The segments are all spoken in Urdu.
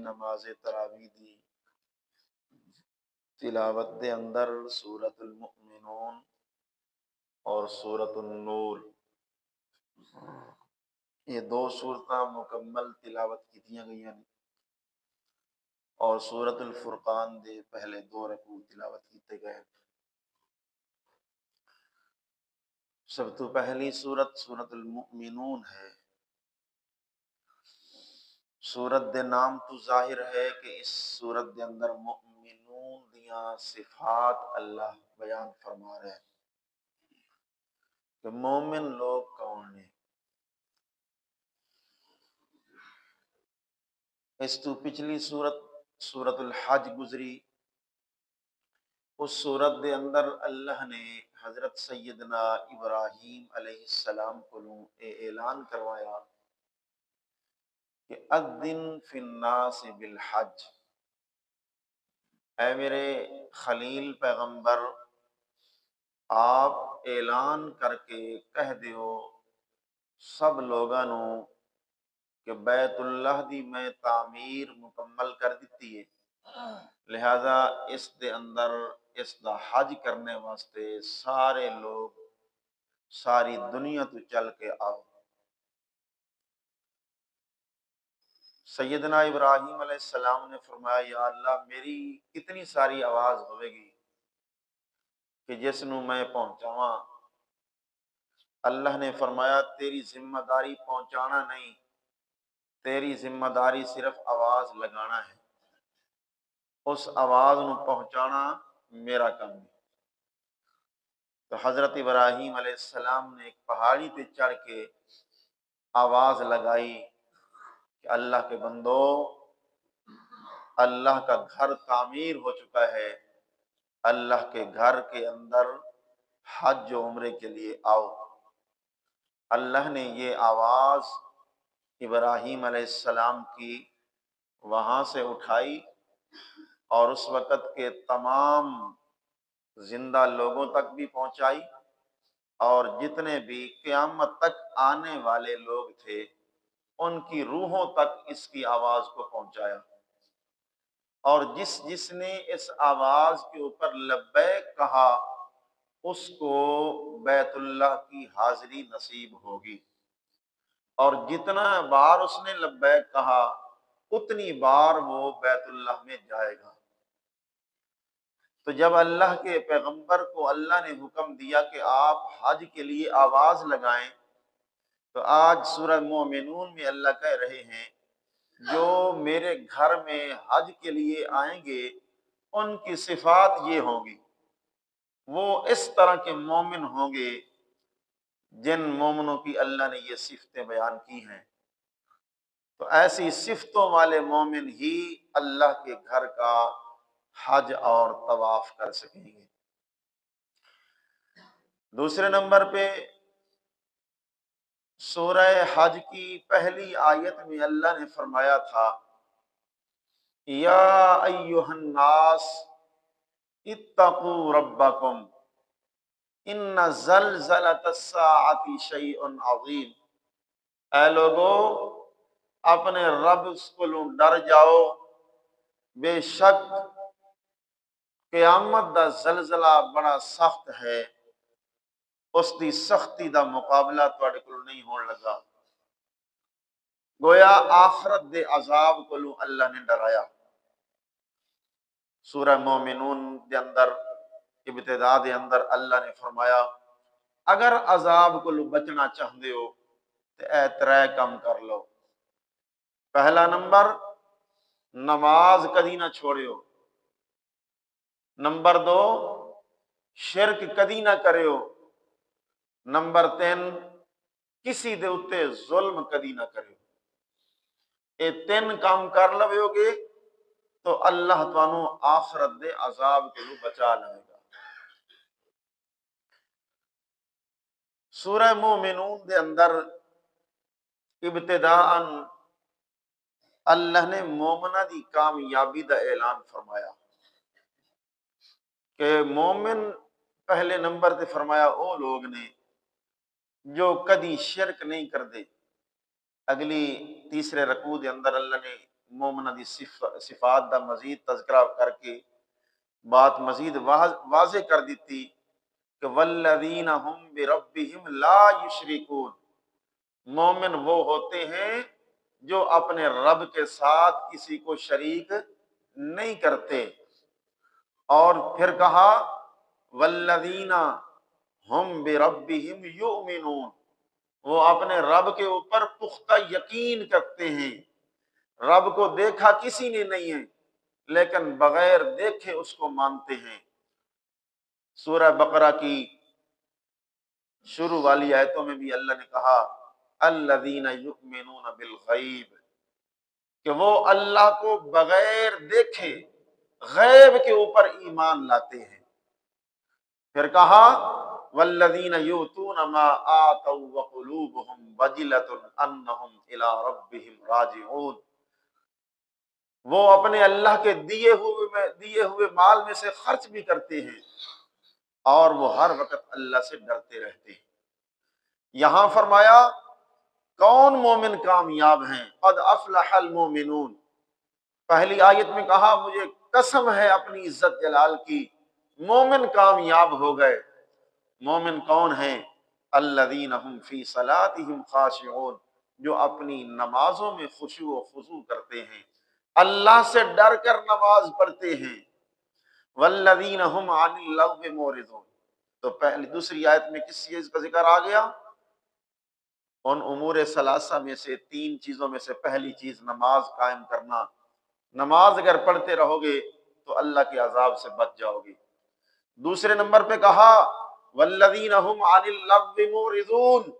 نماز تراویح دی تلاوت دے اندر سورۃ المؤمنون اور سورۃ النور یہ دو سورتاں مکمل تلاوت کیتیاں گئی ہیں اور سورۃ الفرقان دے پہلے دو رکوع تلاوت کیتے گئے۔ سب تو پہلی سورت سورۃ المؤمنون ہے۔ سورت دے نام تو ظاہر ہے کہ اس سورت دے اندر مؤمنون دیاں صفات اللہ بیان فرما رہے ہیں کہ مومن لوگ کون ہیں۔ اس تو پچھلی سورت سورۃ الحج گزری، اس سورت دے اندر اللہ نے حضرت سیدنا ابراہیم علیہ السلام کو اعلان کروایا کہ اذن فی الناس بالحج، اے میرے خلیل پیغمبر آپ اعلان کر کے کہہ دیو سب لوگاں نو کہ بیت اللہ دی میں تعمیر مکمل کر دیتی ہے، لہذا اس دے اندر اس دا حج کرنے واسطے سارے لوگ ساری دنیا تو چل کے آؤ۔ سیدنا ابراہیم علیہ السلام نے فرمایا یا اللہ میری کتنی ساری آواز ہوئے گی کہ جس نو میں پہنچاواں۔ اللہ نے فرمایا تیری ذمہ داری پہنچانا نہیں، تیری ذمہ داری صرف آواز لگانا ہے، اس آواز نو پہنچانا میرا کام ہے۔ تو حضرت ابراہیم علیہ السلام نے ایک پہاڑی تے چڑھ کے آواز لگائی کہ اللہ کے بندو اللہ کا گھر تعمیر ہو چکا ہے، اللہ کے گھر کے اندر حج و عمرے کے لیے آؤ۔ اللہ نے یہ آواز ابراہیم علیہ السلام کی وہاں سے اٹھائی اور اس وقت کے تمام زندہ لوگوں تک بھی پہنچائی، اور جتنے بھی قیامت تک آنے والے لوگ تھے ان کی روحوں تک اس کی آواز کو پہنچایا، اور جس جس نے اس آواز کے اوپر لبیک کہا اس کو بیت اللہ کی حاضری نصیب ہوگی، اور جتنا بار اس نے لبیک کہا اتنی بار وہ بیت اللہ میں جائے گا۔ تو جب اللہ کے پیغمبر کو اللہ نے حکم دیا کہ آپ حج کے لیے آواز لگائیں، تو آج سورہ مومنون میں اللہ کہہ رہے ہیں جو میرے گھر میں حج کے لیے آئیں گے ان کی صفات یہ ہوں گی، وہ اس طرح کے مومن ہوں گے جن مومنوں کی اللہ نے یہ صفتیں بیان کی ہیں۔ تو ایسی صفتوں والے مومن ہی اللہ کے گھر کا حج اور طواف کر سکیں گے۔ دوسرے نمبر پہ سورہ حج کی پہلی آیت میں اللہ نے فرمایا تھا یا ایھا الناس اتقوا ربکم ان زلزلۃ الساعۃ شیء عظیم، اے لوگو اپنے رب کو ڈر جاؤ، بے شک قیامت دا زلزلہ بڑا سخت ہے، اس دی سختی دا مقابلہ تواڈے کول نہیں ہون لگا۔ گویا آخرت دے عذاب کو اللہ نے ڈرایا۔ سورہ مومنون دے اندر ابتدا دے اندر اللہ نے فرمایا اگر عذاب کو بچنا چاہتے ہو تو اے ترے کم کر لو۔ پہلا نمبر نماز کدی نہ چھوڑیو، نمبر 2 شرک کدی نہ کریو، نمبر 3 کسی دے اتے ظلم کدی نہ کریو۔ یہ 3 کام کر لو گے تو اللہ تانوں آخرت دے عذاب کو بچا لے گا۔ سورہ مومنون دے اندر ابتداءً اللہ نے مومنہ دی کامیابی دا اعلان فرمایا کہ مومن پہلے نمبر تے فرمایا او لوگ نے جو کدی شرک نہیں کردے۔ اگلی تیسرے رکوع دے اندر اللہ نے مومنہ دی صفات دا مزید تذکرہ کر کے بات مزید واضح کر دیتی کہ والذین ہم بربہم لا یشرکون، مومن وہ ہوتے ہیں جو اپنے رب کے ساتھ کسی کو شریک نہیں کرتے۔ اور پھر کہا والذین ہم بربہم یؤمنون، وہ اپنے رب کے اوپر پختہ یقین کرتے ہیں۔ رب کو دیکھا کسی نے نہیں ہے لیکن بغیر دیکھے اس کو مانتے ہیں۔ سورہ بقرہ کی شروع والی آیتوں میں بھی اللہ نے کہا الذین یؤمنون بالغیب، کہ وہ اللہ کو بغیر دیکھے غیب کے اوپر ایمان لاتے ہیں۔ پھر کہا والذین یؤتون ما آتوا وقلوبهم وجلۃ انہم الی ربہم راجعون، وہ اپنے اللہ کے دیے ہوئے مال میں سے خرچ بھی کرتے ہیں اور وہ ہر وقت اللہ سے ڈرتے رہتے ہیں۔ یہاں فرمایا کون مومن کامیاب ہیں، قد افلح المومنون۔ پہلی آیت میں کہا مجھے قسم ہے اپنی عزت جلال کی، مومن کامیاب ہو گئے۔ مومن کون ہیں؟ الذین هم فی صلاتهم خاشعون، جو اپنی نمازوں میں خشوع و خضوع کرتے ہیں، اللہ سے ڈر کر نماز پڑھتے ہیں۔ والذین هم عن اللغو معرضون، تو پہلی دوسری آیت میں کس چیز کا ذکر آ گیا؟ ان امور ثلاثہ میں سے تین چیزوں میں سے پہلی چیز نماز قائم کرنا۔ نماز اگر پڑھتے رہو گے تو اللہ کے عذاب سے بچ جاؤ گے۔ دوسرے نمبر پہ کہا والذین هم عن اللغو معرضون،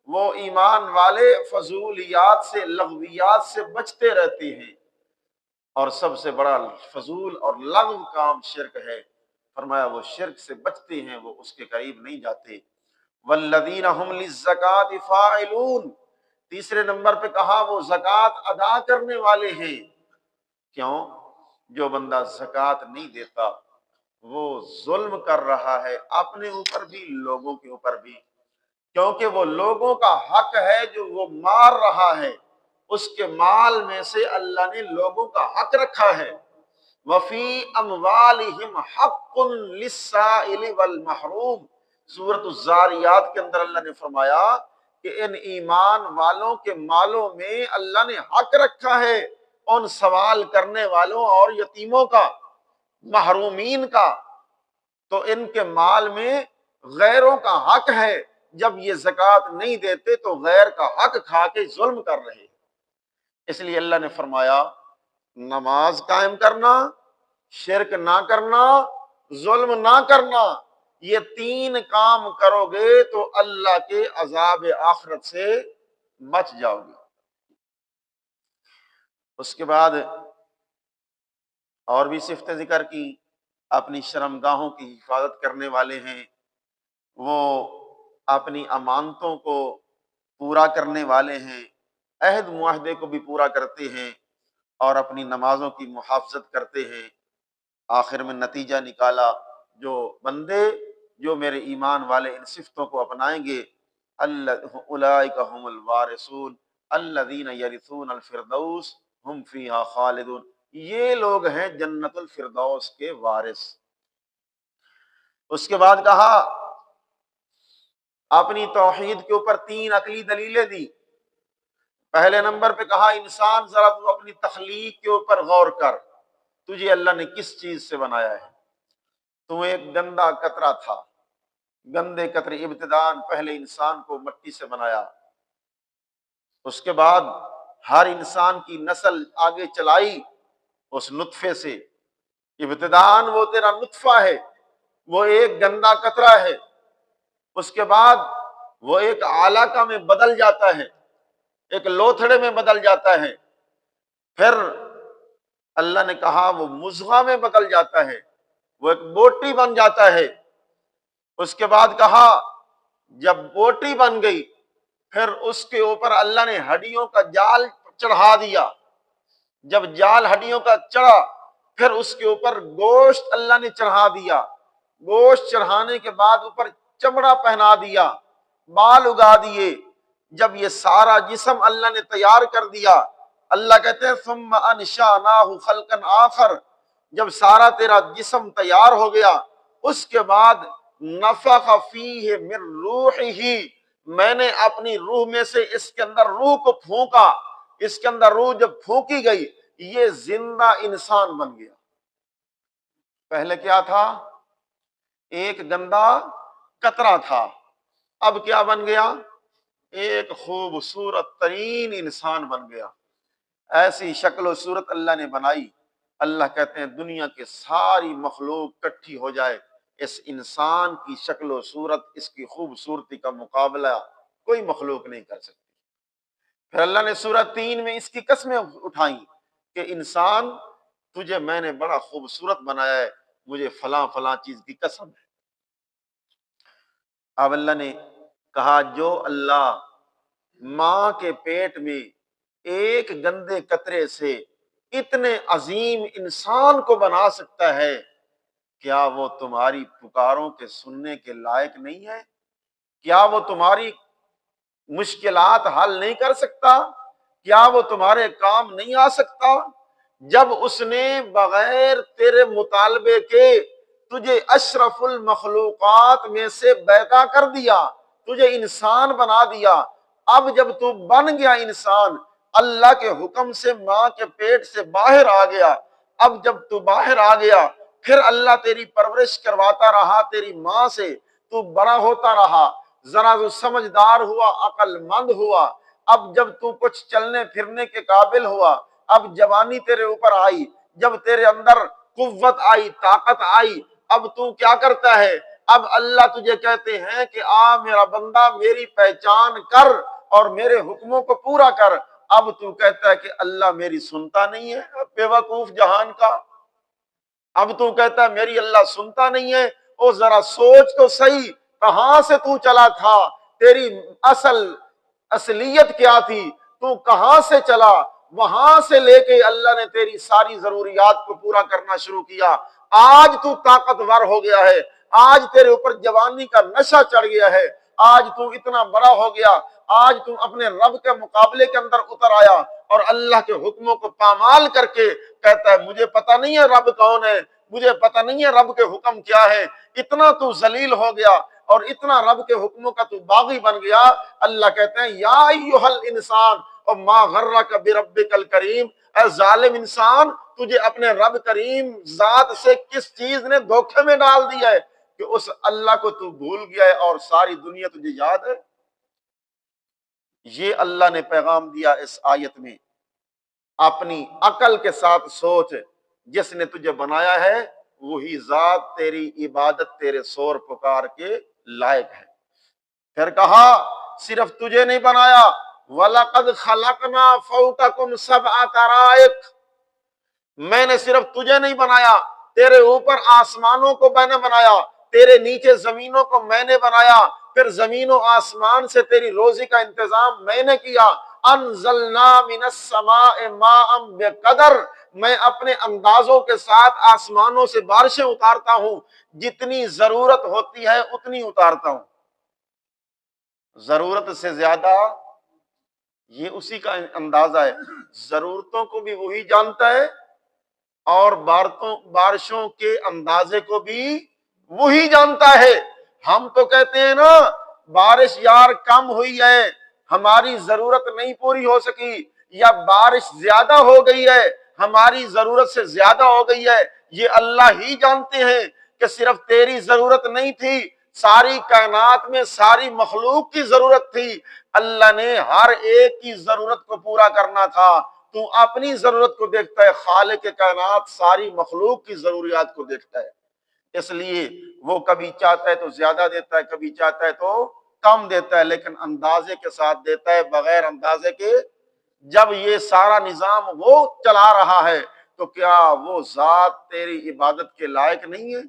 وہ ایمان والے فضولیات سے، لغویات سے بچتے رہتے ہیں، اور سب سے بڑا فضول اور لغو کام شرک ہے۔ فرمایا وہ شرک سے بچتے ہیں، وہ اس کے قریب نہیں جاتے۔ والذین هم للزکاۃ فاعلون، تیسرے نمبر پہ کہا وہ زکوٰۃ ادا کرنے والے ہیں۔ کیوں؟ جو بندہ زکوٰۃ نہیں دیتا وہ ظلم کر رہا ہے، اپنے اوپر بھی لوگوں کے اوپر بھی، کیونکہ وہ لوگوں کا حق ہے جو وہ مار رہا ہے، اس کے مال میں سے اللہ نے لوگوں کا حق رکھا ہے۔ وفی اموالہم حق للسائل والمحروم، سورۃ الزاریات کے اندر اللہ نے فرمایا کہ ان ایمان والوں کے مالوں میں اللہ نے حق رکھا ہے، ان سوال کرنے والوں اور یتیموں کا، محرومین کا۔ تو ان کے مال میں غیروں کا حق ہے، جب یہ زکوٰۃ نہیں دیتے تو غیر کا حق کھا کے ظلم کر رہے ہیں۔ اس لیے اللہ نے فرمایا نماز قائم کرنا، شرک نہ کرنا، ظلم نہ کرنا، یہ تین کام کرو گے تو اللہ کے عذاب آخرت سے بچ جاؤ گے۔ اس کے بعد اور بھی صفتیں ذکر کی، اپنی شرمگاہوں کی حفاظت کرنے والے ہیں، وہ اپنی امانتوں کو پورا کرنے والے ہیں، عہد معاہدے کو بھی پورا کرتے ہیں اور اپنی نمازوں کی محافظت کرتے ہیں۔ آخر میں نتیجہ نکالا جو بندے جو میرے ایمان والے ان صفتوں کو اپنائیں گے، اولئک هم الوارثون الذین یرثون الفردوس ہم فیہا خالدون، یہ لوگ ہیں جنت الفردوس کے وارث۔ اس کے بعد کہا اپنی توحید کے اوپر تین عقلی دلیلیں دی۔ پہلے نمبر پہ کہا انسان ذرا تو اپنی تخلیق کے اوپر غور کر، تجھے اللہ نے کس چیز سے بنایا ہے؟ تو ایک گندا قطرہ تھا، گندے قطرے ابتداءً پہلے انسان کو مٹی سے بنایا، اس کے بعد ہر انسان کی نسل آگے چلائی اس نطفے سے۔ ابتداءً وہ تیرا نطفہ ہے، وہ ایک گندا قطرہ ہے، اس کے بعد وہ ایک علاقہ میں بدل جاتا ہے، ایک لوتھڑے میں بدل جاتا ہے، پھر اللہ نے کہا وہ مضغہ میں بدل جاتا ہے، وہ ایک بوٹی بن جاتا ہے۔ اس کے بعد کہا جب بوٹی بن گئی پھر اس کے اوپر اللہ نے ہڈیوں کا جال چڑھا دیا، جب جال ہڈیوں کا چڑھا پھر اس کے اوپر گوشت اللہ نے چڑھا دیا، گوشت چڑھانے کے بعد اوپر چمڑا پہنا دیا، بال اگا دیے۔ جب یہ سارا جسم اللہ نے تیار کر دیا اللہ کہتے ہیں ثم انشأناہ خلقا آخر، جب سارا تیرا جسم تیار ہو گیا اس کے بعد نفخ فیہ من روحہ، میں نے اپنی روح میں سے اس کے اندر روح کو پھونکا، اس کے اندر روح جب پھونکی گئی یہ زندہ انسان بن گیا۔ پہلے کیا تھا؟ ایک گندا قطرہ تھا، اب کیا بن گیا؟ ایک خوبصورت ترین انسان بن گیا۔ ایسی شکل و صورت اللہ نے بنائی۔ اللہ کہتے ہیں دنیا کے ساری مخلوق کٹھی ہو جائے، اس انسان کی شکل و صورت، اس کی خوبصورتی کا مقابلہ کوئی مخلوق نہیں کر سکتی۔ پھر اللہ نے سورہ 3 میں اس کی قسمیں اٹھائیں کہ انسان تجھے میں نے بڑا خوبصورت بنایا ہے، مجھے فلاں فلاں چیز کی قسم ہے۔ اب اللہ نے کہا جو اللہ ماں کے پیٹ میں ایک گندے قطرے سے اتنے عظیم انسان کو بنا سکتا ہے، کیا وہ تمہاری پکاروں کے سننے کے لائق نہیں ہے؟ کیا وہ تمہاری مشکلات حل نہیں کر سکتا؟ کیا وہ تمہارے کام نہیں آ سکتا؟ جب اس نے بغیر تیرے مطالبے کے تجھے اشرف المخلوقات میں سے بیدا کر دیا، تجھے انسان بنا دیا، اب جب تو بن گیا انسان، اللہ کے حکم سے ماں کے پیٹ سے باہر آ گیا، اب جب تو باہر آ گیا پھر اللہ تیری پرورش کرواتا رہا تیری ماں سے، تو بڑا ہوتا رہا، ذرا تو سمجھدار ہوا، عقل مند ہوا، اب جب تو کچھ چلنے پھرنے کے قابل ہوا، اب جوانی تیرے اوپر آئی، جب تیرے اندر قوت آئی، طاقت آئی، اب تو کیا کرتا ہے؟ اب اللہ تجھے کہتے ہیں کہ آ میرا بندہ میری پہچان کر اور میرے حکموں کو پورا کر۔ اب تو کہتا ہے کہ اللہ میری سنتا نہیں ہے، بے وقوف جہان کا۔ اب تو کہتا ہے میری اللہ سنتا نہیں ہے، او ذرا سوچ تو صحیح، کہاں سے تو چلا تھا؟ تیری اصلیت کیا تھی؟ تو کہاں سے چلا؟ وہاں سے لے کے اللہ نے تیری ساری ضروریات کو پورا کرنا شروع کیا۔ آج تو طاقتور ہو گیا ہے، آج تیرے اوپر جوانی کا نشہ چڑھ گیا ہے، آج تو اتنا بڑا ہو گیا، آج تم اپنے رب کے مقابلے کے اندر اتر آیا اور اللہ کے حکموں کو پامال کر کے کہتا ہے مجھے پتہ نہیں ہے رب کون ہے، مجھے پتہ نہیں ہے رب کے حکم کیا ہے۔ اتنا تو ذلیل ہو گیا اور اتنا رب کے حکموں کا تو باغی بن گیا۔ اللہ کہتے ہیں یا ایھا الانسان اور ما غرک بربک الکریم، اے ظالم انسان تجھے اپنے رب کریم ذات سے کس چیز نے دھوکے میں ڈال دیا ہے کہ اس اللہ کو تو بھول گیا ہے اور ساری دنیا تجھے یاد ہے۔ یہ اللہ نے پیغام دیا اس آیت میں، اپنی عقل کے ساتھ سوچ، جس نے تجھے بنایا ہے وہی ذات تیری عبادت تیرے شور پکار کے لائق ہے۔ پھر کہا صرف تجھے نہیں بنایا، وَلَقَدْ خَلَقْنَا فَوْقَكُمْ سَبْعَ طَرَائِقَ، میں نے صرف تجھے نہیں بنایا، تیرے اوپر آسمانوں کو میں نے بنایا، تیرے نیچے زمینوں کو میں نے بنایا، پھر زمین و آسمان سے تیری روزی کا انتظام میں نے کیا۔ انزلنا من السماء ماء بقدر، میں اپنے اندازوں کے ساتھ آسمانوں سے بارشیں اتارتا ہوں، جتنی ضرورت ہوتی ہے اتنی اتارتا ہوں، ضرورت سے زیادہ یہ اسی کا اندازہ ہے۔ ضرورتوں کو بھی وہی جانتا ہے اور بارشوں کے اندازے کو بھی وہی جانتا ہے۔ ہم تو کہتے ہیں نا بارش یار کم ہوئی ہے، ہماری ضرورت نہیں پوری ہو سکی، یا بارش زیادہ ہو گئی ہے، ہماری ضرورت سے زیادہ ہو گئی ہے۔ یہ اللہ ہی جانتے ہیں کہ صرف تیری ضرورت نہیں تھی، ساری کائنات میں ساری مخلوق کی ضرورت تھی، اللہ نے ہر ایک کی ضرورت کو پورا کرنا تھا۔ تو اپنی ضرورت کو دیکھتا ہے، خالق کائنات ساری مخلوق کی ضروریات کو دیکھتا ہے، اس لیے وہ کبھی چاہتا ہے تو زیادہ دیتا ہے، کبھی چاہتا ہے تو کم دیتا ہے، لیکن اندازے کے ساتھ دیتا ہے، بغیر اندازے کے۔ جب یہ سارا نظام وہ چلا رہا ہے تو کیا وہ ذات تیری عبادت کے لائق نہیں ہے؟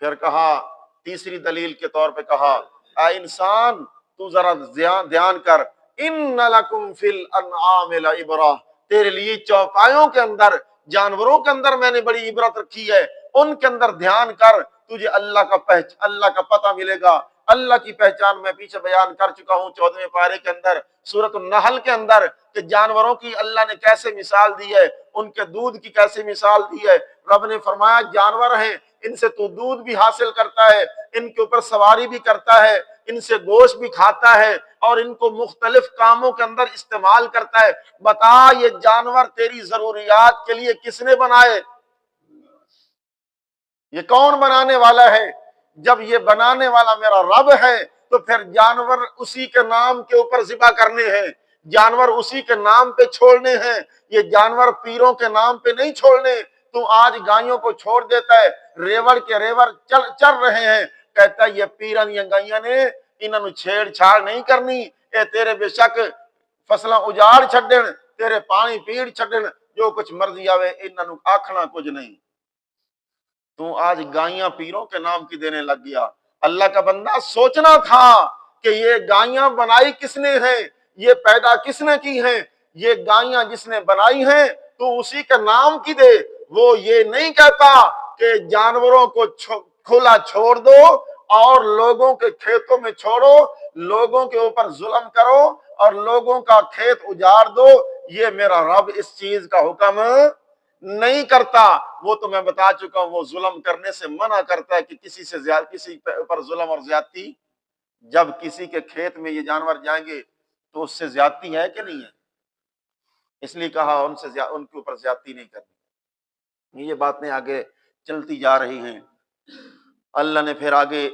پھر کہا تیسری دلیل کے طور پہ کہا اے انسان تو ذرا دھیان کر، ان لکم فی الانعام لعبرہ، تیرے لیے چوپایوں کے اندر، جانوروں کے اندر میں نے بڑی عبرت رکھی ہے، ان کے اندر دھیان کر، تجھے اللہ کا پتہ ملے گا، اللہ کی پہچان میں پیچھے بیان کر چکا ہوں 14ویں پارے کے اندر سورۃ النحل کے اندر کہ جانوروں کی اللہ نے کیسے مثال دی ہے، ان کے دودھ کی کیسے مثال دی ہے۔ رب نے فرمایا جانور ہیں، ان سے تو دودھ بھی حاصل کرتا ہے، ان کے اوپر سواری بھی کرتا ہے، ان سے گوشت بھی کھاتا ہے اور ان کو مختلف کاموں کے اندر استعمال کرتا ہے۔ بتا یہ جانور تیری ضروریات کے لیے کس نے بنائے؟ یہ کون بنانے والا ہے؟ جب یہ بنانے والا میرا رب ہے تو پھر جانور اسی کے نام کے اوپر ذبح کرنے ہیں، جانور اسی کے نام پہ چھوڑنے ہیں، یہ جانور پیروں کے نام پہ نہیں چھوڑنے۔ تو آج گائیوں کو چھوڑ دیتا ہے، ریوڑ کے ریوڑ چل رہے ہیں، کہتا ہے یہ پیرن یا گائیاں نے انہوں چھیڑ چھاڑ نہیں کرنی، اے تیرے بے شک فصلیں اجاڑ چھڈن، تیرے پانی پیڑ چھڈن، جو کچھ مرضی آوے انہوں آکھنا کچھ نہیں۔ تو آج گائیاں پیروں کے نام کی دینے لگ گیا۔ اللہ کا بندہ سوچنا تھا کہ یہ گائیاں بنائی کس نے ہیں، یہ پیدا کس نے کی ہیں، یہ گائیاں جس نے بنائی ہیں تو اسی کا نام کی دے۔ وہ یہ نہیں کہتا کہ جانوروں کو کھلا چھوڑ دو اور لوگوں کے کھیتوں میں چھوڑو، لوگوں کے اوپر ظلم کرو اور لوگوں کا کھیت اجاڑ دو، یہ میرا رب اس چیز کا حکم نہیں کرتا۔ وہ تو میں بتا چکا ہوں، وہ ظلم کرنے سے منع کرتا ہے کہ کسی پر ظلم اور زیادتی، جب کسی کے کھیت میں یہ جانور جائیں گے تو اس سے زیادتی ہے کہ نہیں ہے، اس لیے کہا ان کے اوپر زیادتی نہیں کرنی۔ یہ باتیں آگے چلتی جا رہی ہیں۔ اللہ نے پھر آگے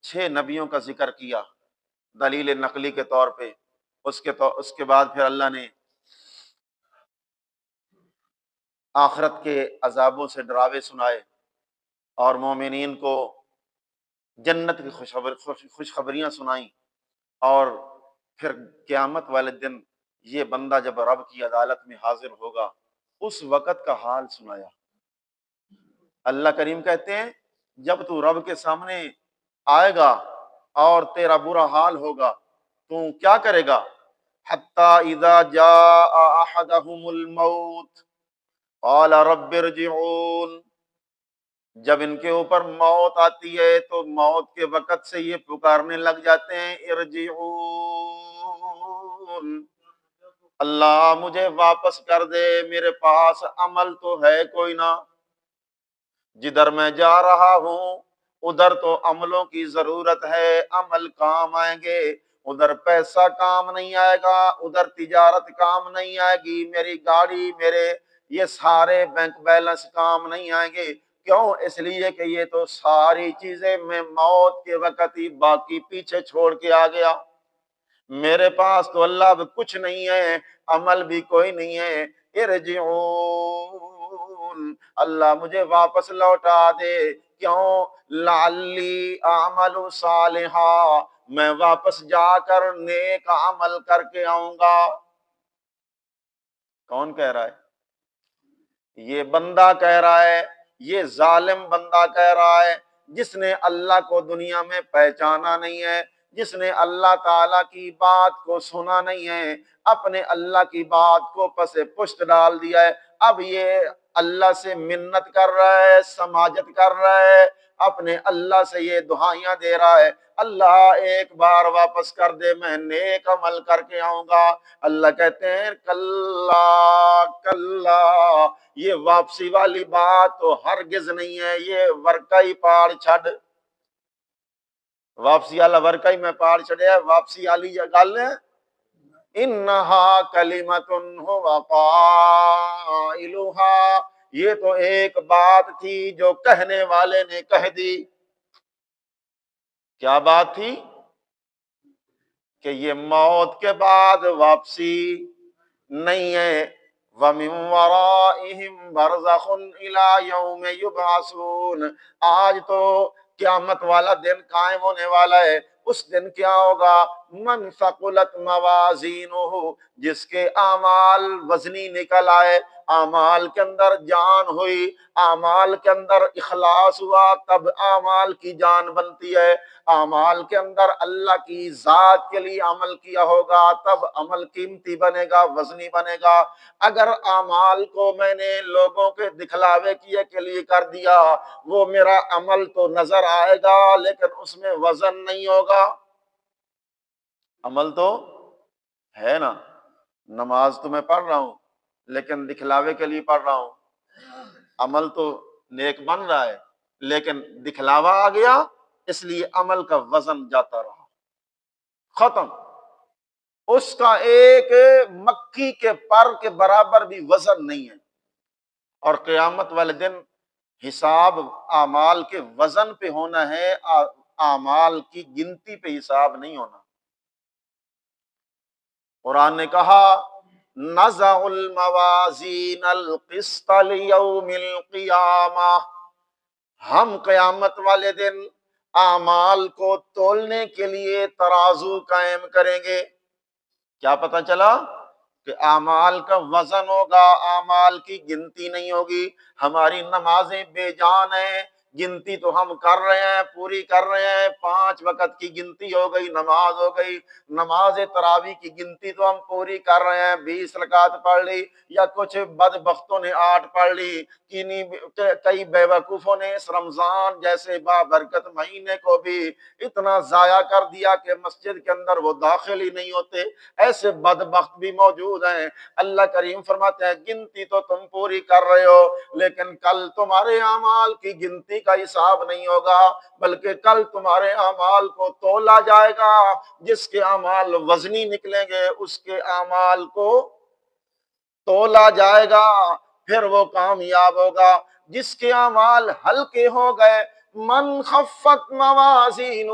6 نبیوں کا ذکر کیا دلیل نقلی کے طور پہ، اس کے بعد پھر اللہ نے آخرت کے عذابوں سے ڈراوے سنائے اور مومنین کو جنت کی خوشخبریاں سنائیں، اور پھر قیامت والے دن یہ بندہ جب رب کی عدالت میں حاضر ہوگا اس وقت کا حال سنایا۔ اللہ کریم کہتے ہیں جب تو رب کے سامنے آئے گا اور تیرا برا حال ہوگا تو کیا کرے گا؟ حتی اذا جاء احدهم الموت قال رب ارجعون، جب ان کے اوپر موت آتی ہے تو موت کے وقت سے یہ پکارنے لگ جاتے ہیں ارجعون، اللہ مجھے واپس کر دے، میرے پاس عمل تو ہے کوئی نہ، جدھر میں جا رہا ہوں ادھر تو عملوں کی ضرورت ہے، عمل کام آئیں گے، ادھر پیسہ کام نہیں آئے گا، ادھر تجارت کام نہیں آئے گی، میری گاڑی، میرے یہ سارے بینک بیلنس کام نہیں آئیں گے۔ کیوں؟ اس لیے کہ یہ تو ساری چیزیں میں موت کے وقت ہی باقی پیچھے چھوڑ کے آ گیا، میرے پاس تو اللہ اب کچھ نہیں ہے، عمل بھی کوئی نہیں ہے۔ ارجعون، اللہ مجھے واپس لوٹا دے، کیوں؟ لعلی اعمل صالحا، میں واپس جا کر نیک عمل کر کے آؤں گا۔ کون کہہ رہا ہے؟ یہ بندہ کہہ رہا ہے، یہ ظالم بندہ کہہ رہا ہے جس نے اللہ کو دنیا میں پہچانا نہیں ہے، جس نے اللہ تعالیٰ کی بات کو سنا نہیں ہے، اپنے اللہ کی بات کو پس پشت ڈال دیا ہے۔ اب یہ اللہ سے منت کر رہا ہے، سماجت کر رہا ہے، اپنے اللہ سے یہ دعائیاں دے رہا ہے، اللہ ایک بار واپس کر دے، میں نیک عمل کر کے آؤں گا۔ اللہ کہتے ہیں کلا کلا، یہ واپسی والی بات تو ہرگز نہیں ہے، یہ ورکائی پاڑ چھڈ، واپسی والا ورکائی میں پاڑ چھڑیا، واپسی والی گل ہے انہا کلمۃ ہو قائلھا، یہ تو ایک بات تھی جو کہنے والے نے کہہ دی۔ کیا بات تھی؟ کہ یہ موت کے بعد واپسی نہیں ہے۔ وَمِن وَرَائِهِمْ بَرْزَخٌ إِلَى يَوْمِ يُبْعَثُونَ، آج تو قیامت والا دن قائم ہونے والا ہے۔ اس دن کیا ہوگا؟ من ثقلت موازینہ، جس کے اعمال وزنی نکل آئے، اعمال کے اندر جان ہوئی، اعمال کے اندر اخلاص ہوا، تب اعمال کی جان بنتی ہے۔ اعمال کے اندر اللہ کی ذات کے لیے عمل کیا ہوگا تب عمل قیمتی بنے گا، وزنی بنے گا۔ اگر اعمال کو میں نے لوگوں کے دکھلاوے کیے کے لیے کر دیا، وہ میرا عمل تو نظر آئے گا لیکن اس میں وزن نہیں ہوگا۔ عمل تو ہے نا، نماز تو میں پڑھ رہا ہوں لیکن دکھلاوے کے لیے پڑھ رہا ہوں، عمل تو نیک بن رہا ہے لیکن دکھلاوا آ گیا، اس لیے عمل کا وزن جاتا رہا، ختم۔ اس کا ایک مکھی کے پر کے برابر بھی وزن نہیں ہے۔ اور قیامت والے دن حساب اعمال کے وزن پہ ہونا ہے، اعمال کی گنتی پہ حساب نہیں ہونا۔ قرآن نے کہا نَزَعُ الْمَوَازِينَ الْقِسْطَ لِيَوْمِ الْقِيَامَةِ، ہم قیامت والے دن اعمال کو تولنے کے لیے ترازو قائم کریں گے۔ کیا پتہ چلا؟ کہ اعمال کا وزن ہوگا، اعمال کی گنتی نہیں ہوگی۔ ہماری نمازیں بے جان ہیں، گنتی تو ہم کر رہے ہیں، پوری کر رہے ہیں، 5 وقت کی گنتی ہو گئی، نماز ہو گئی، نماز تراویح کی گنتی تو ہم پوری کر رہے ہیں، 20 رکعت پڑھ لی، یا کچھ بدبختوں نے 8 پڑھ لی، کئی بیوقوفوں نے اس رمضان جیسے بابرکت مہینے کو بھی اتنا ضائع کر دیا کہ مسجد کے اندر وہ داخل ہی نہیں ہوتے۔ ایسے بدبخت بھی موجود ہیں۔ اللہ کریم فرماتے ہیں گنتی تو تم پوری کر رہے ہو لیکن کل تمہارے اعمال کی گنتی کا حساب نہیں ہوگا، بلکہ کل تمہارے اعمال کو تولا جائے گا۔ جس کے اعمال وزنی نکلیں گے اس کے اعمال کو تولا جائے گا، پھر وہ کامیاب ہوگا۔ جس کے اعمال ہلکے ہو گئے، من خفت موازینہ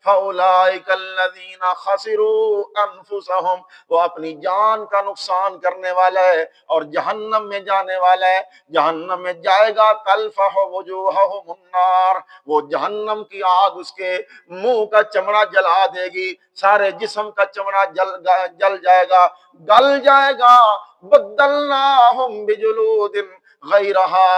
فاولئک الذین خسروا انفسهم، وہ اپنی جان کا نقصان کرنے والا ہے اور جہنم میں جانے والا ہے، جہنم میں جائے گا۔ تلفح وجوہہم النار، وہ جہنم کی آگ اس کے منہ کا چمڑا جلا دے گی، سارے جسم کا چمڑا جل جائے گا، گل جائے گا۔ بدلناہم بجلود غیرہا،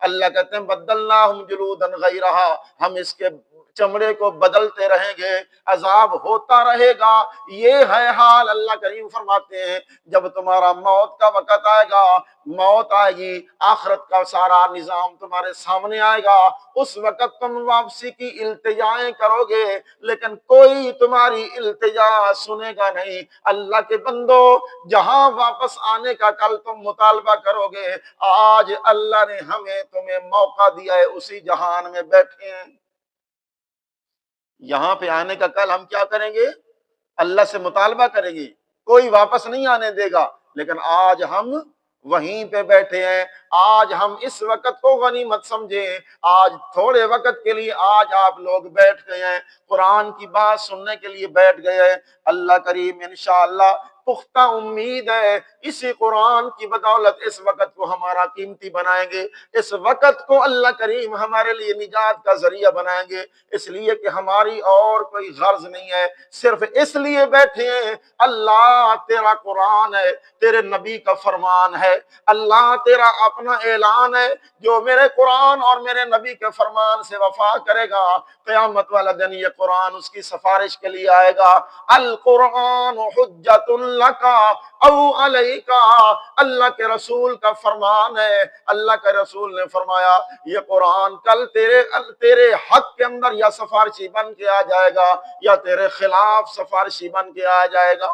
اللہ کہتے ہیں بدلناہم جلودا غیرہا، ہم اس کے چمڑے کو بدلتے رہیں گے، عذاب ہوتا رہے گا۔ یہ ہے حال۔ اللہ کریم فرماتے ہیں جب تمہارا موت کا وقت آئے گا، موت آئے گی، آخرت کا سارا نظام تمہارے سامنے آئے گا، اس وقت تم واپسی کی التجائیں کرو گے لیکن کوئی تمہاری التجا سنے گا نہیں۔ اللہ کے بندو، جہاں واپس آنے کا کل تم مطالبہ کرو گے، آج اللہ نے ہمیں تمہیں موقع دیا ہے، اسی جہان میں بیٹھے ہیں۔ یہاں پہ آنے کا کل ہم کیا کریں گے؟ اللہ سے مطالبہ کریں گے، کوئی واپس نہیں آنے دے گا، لیکن آج ہم وہیں پہ بیٹھے ہیں۔ آج ہم اس وقت کو غنیمت سمجھیں، آج تھوڑے وقت کے لیے آج آپ لوگ بیٹھ گئے ہیں، قرآن کی بات سننے کے لیے بیٹھ گئے ہیں۔ اللہ کریم انشاءاللہ پختہ امید ہے اسی قرآن کی بدولت اس وقت کو ہمارا قیمتی بنائیں گے، اس وقت کو اللہ کریم ہمارے لیے نجات کا ذریعہ بنائیں گے، اس لیے کہ ہماری اور کوئی غرض نہیں ہے، صرف اس لیے بیٹھے ہیں اللہ تیرا قرآن ہے، تیرے نبی کا فرمان ہے، اللہ تیرا اپنا اعلان ہے، جو میرے قرآن اور میرے نبی کے فرمان سے وفا کرے گا قیامت والا دن یہ قرآن اس کی سفارش کے لیے آئے گا۔ القرآن حجت لک او علیک، اللہ کے رسول کا فرمان ہے، اللہ کے رسول نے فرمایا یہ قرآن کل تیرے حق کے اندر یا سفارشی بن کے آ جائے گا یا تیرے خلاف سفارشی بن کے آ جائے گا۔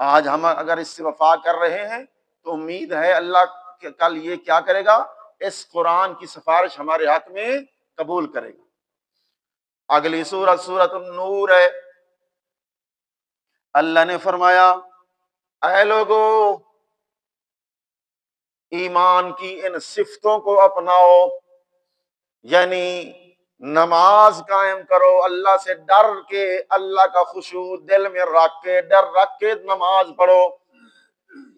آج ہم اگر اس سے وفا کر رہے ہیں تو امید ہے اللہ کہ کل یہ کیا کرے گا، اس قرآن کی سفارش ہمارے حق میں قبول کرے گا۔ اگلی سورت سورت النور ہے۔ اللہ نے فرمایا اے لوگو ایمان کی ان صفتوں کو اپناؤ، یعنی نماز قائم کرو، اللہ سے ڈر کے، اللہ کا خشوع دل میں رکھ کے، ڈر رکھ کے نماز پڑھو،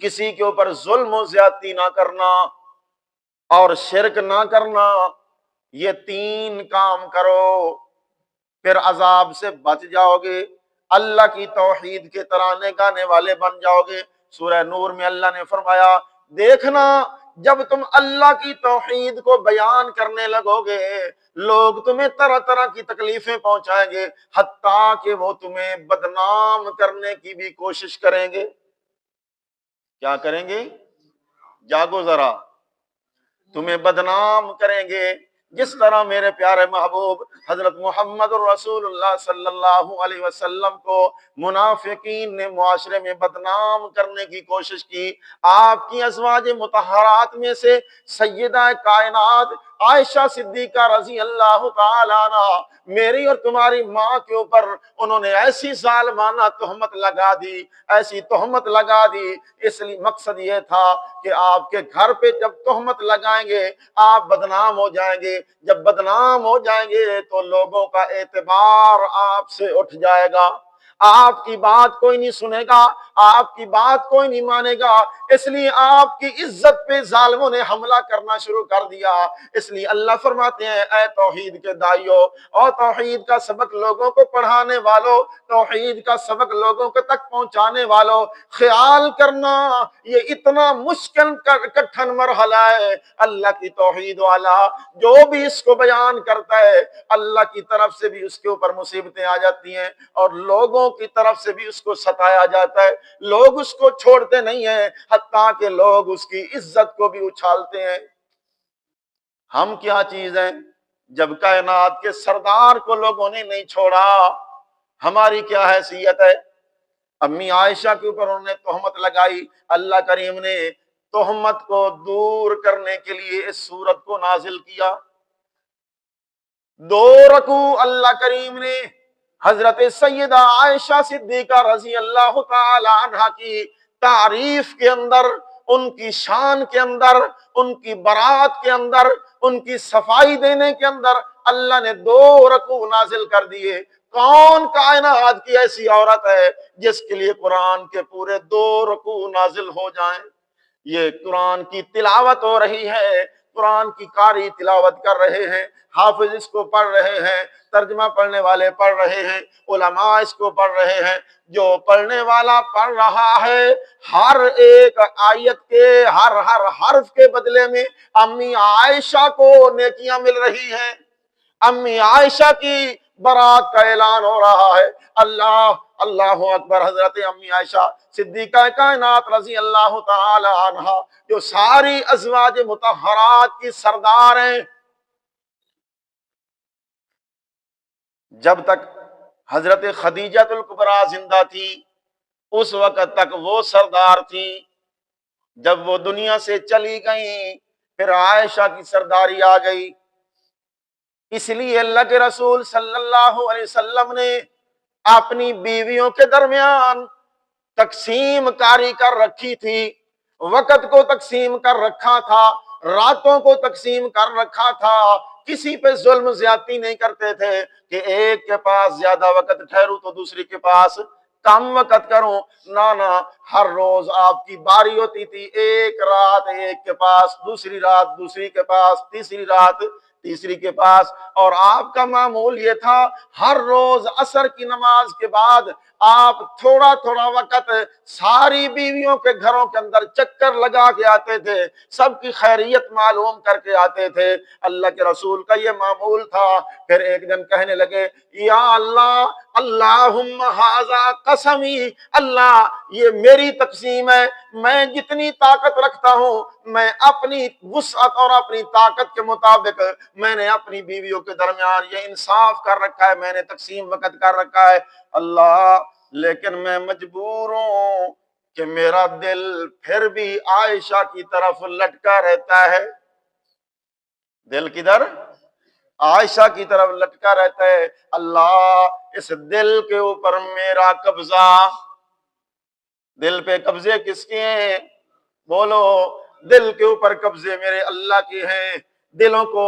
کسی کے اوپر ظلم و زیادتی نہ کرنا اور شرک نہ کرنا، یہ 3 کام کرو، پھر عذاب سے بچ جاؤ گے، اللہ کی توحید کے ترانے گانے والے بن جاؤ گے۔ سورہ نور میں اللہ نے فرمایا دیکھنا جب تم اللہ کی توحید کو بیان کرنے لگو گے لوگ تمہیں طرح طرح کی تکلیفیں پہنچائیں گے، حتیٰ کہ وہ تمہیں بدنام کرنے کی بھی کوشش کریں گے۔ کیا کریں گے؟ جاگو ذرا، تمہیں بدنام کریں گے، جس طرح میرے پیارے محبوب حضرت محمد رسول اللہ صلی اللہ علیہ وسلم کو منافقین نے معاشرے میں بدنام کرنے کی کوشش کی۔ آپ کی ازواج مطہرات میں سے سیدہ کائنات عائشہ صدیقہ رضی اللہ تعالی عنہ میری اور تمہاری ماں کے اوپر انہوں نے ایسی ظالمانہ تہمت لگا دی، ایسی تہمت لگا دی، اس لیے مقصد یہ تھا کہ آپ کے گھر پہ جب تہمت لگائیں گے آپ بدنام ہو جائیں گے، جب بدنام ہو جائیں گے تو لوگوں کا اعتبار آپ سے اٹھ جائے گا، آپ کی بات کوئی نہیں سنے گا، آپ کی بات کوئی نہیں مانے گا، اس لیے آپ کی عزت پہ ظالموں نے حملہ کرنا شروع کر دیا۔ اس لیے اللہ فرماتے ہیں اے توحید کے دائیوں اور توحید کا سبق لوگوں کو پڑھانے والوں، توحید کا سبق لوگوں کے تک پہنچانے والوں، خیال کرنا یہ اتنا مشکل کٹھن مرحلہ ہے۔ اللہ کی توحید والا جو بھی اس کو بیان کرتا ہے اللہ کی طرف سے بھی اس کے اوپر مصیبتیں آ جاتی ہیں اور لوگوں کی طرف سے بھی اس کو ستایا جاتا ہے، لوگ اس کو چھوڑتے نہیں ہیں، حتیٰ کہ لوگ اس کی عزت کو بھی اچھالتے ہیں۔ ہم کیا چیز ہیں؟ جب کائنات کے سردار کو لوگوں نے نہیں چھوڑا ہماری کیا حیثیت ہے؟ امی عائشہ کے اوپر انہوں نے تہمت لگائی، اللہ کریم نے تہمت کو دور کرنے کے لیے اس سورت کو نازل کیا۔ 2 رکوع اللہ کریم نے حضرت سیدہ عائشہ صدیقہ رضی اللہ تعالی عنہا کی تعریف کے اندر، ان کی شان کے اندر، ان کی برات کے اندر، ان کی صفائی دینے کے اندر اللہ نے 2 رکوع نازل کر دیے۔ کون کائنات کی ایسی عورت ہے جس کے لیے قرآن کے پورے 2 رکوع نازل ہو جائیں؟ یہ قرآن کی تلاوت ہو رہی ہے، قرآن کی قاری تلاوت کر رہے ہیں، حافظ اس کو پڑھ رہے ہیں، ترجمہ پڑھنے والے پڑھ رہے ہیں، علماء اس کو پڑھ رہے ہیں۔ جو پڑھنے والا پڑھ رہا ہے ہر ایک آیت کے ہر حرف کے بدلے میں امی عائشہ کو نیکیاں مل رہی ہیں، امی عائشہ کی برات کا اعلان ہو رہا ہے۔ اللہ اکبر۔ حضرت امی عائشہ صدیقہ کائنات رضی اللہ تعالی عنہا جو ساری ازواج مطہرات کی سردار ہیں، جب تک حضرت خدیجہ الکبریٰ زندہ تھی اس وقت تک وہ سردار تھی، جب وہ دنیا سے چلی گئیں پھر عائشہ کی سرداری آ گئی۔ اس لیے اللہ کے رسول صلی اللہ علیہ وسلم نے اپنی بیویوں کے درمیان تقسیم کاری کر رکھی تھی، وقت کو تقسیم کر رکھا تھا، راتوں کو تقسیم کر رکھا تھا، کسی پہ ظلم زیادتی نہیں کرتے تھے کہ ایک کے پاس زیادہ وقت ٹھہروں تو دوسری کے پاس کم وقت کروں، نہ ہر روز آپ کی باری ہوتی تھی، ایک رات ایک کے پاس، دوسری رات دوسری کے پاس، تیسری رات تیسری کے پاس، اور آپ کا معمول یہ تھا ہر روز عصر کی نماز کے بعد آپ تھوڑا تھوڑا وقت ساری بیویوں کے گھروں کے اندر چکر لگا کے آتے تھے، سب کی خیریت معلوم کر کے آتے تھے۔ اللہ کے رسول کا یہ معمول تھا۔ پھر ایک دن کہنے لگے یا اللہ اللہم ھذا قسمی، اللہ یہ میری تقسیم ہے، میں جتنی طاقت رکھتا ہوں میں اپنی وسعت اور اپنی طاقت کے مطابق میں نے اپنی بیویوں کے درمیان یہ انصاف کر رکھا ہے، میں نے تقسیم وقت کر رکھا ہے اللہ، لیکن میں مجبور ہوں کہ میرا دل پھر بھی عائشہ کی طرف لٹکا رہتا ہے۔ دل کدھر؟ عائشہ کی طرف لٹکا رہتا ہے۔ اللہ اس دل کے اوپر میرا قبضہ، دل پہ قبضے کس کے ہیں؟ بولو، دل کے اوپر قبضے میرے اللہ کے ہیں۔ دلوں کو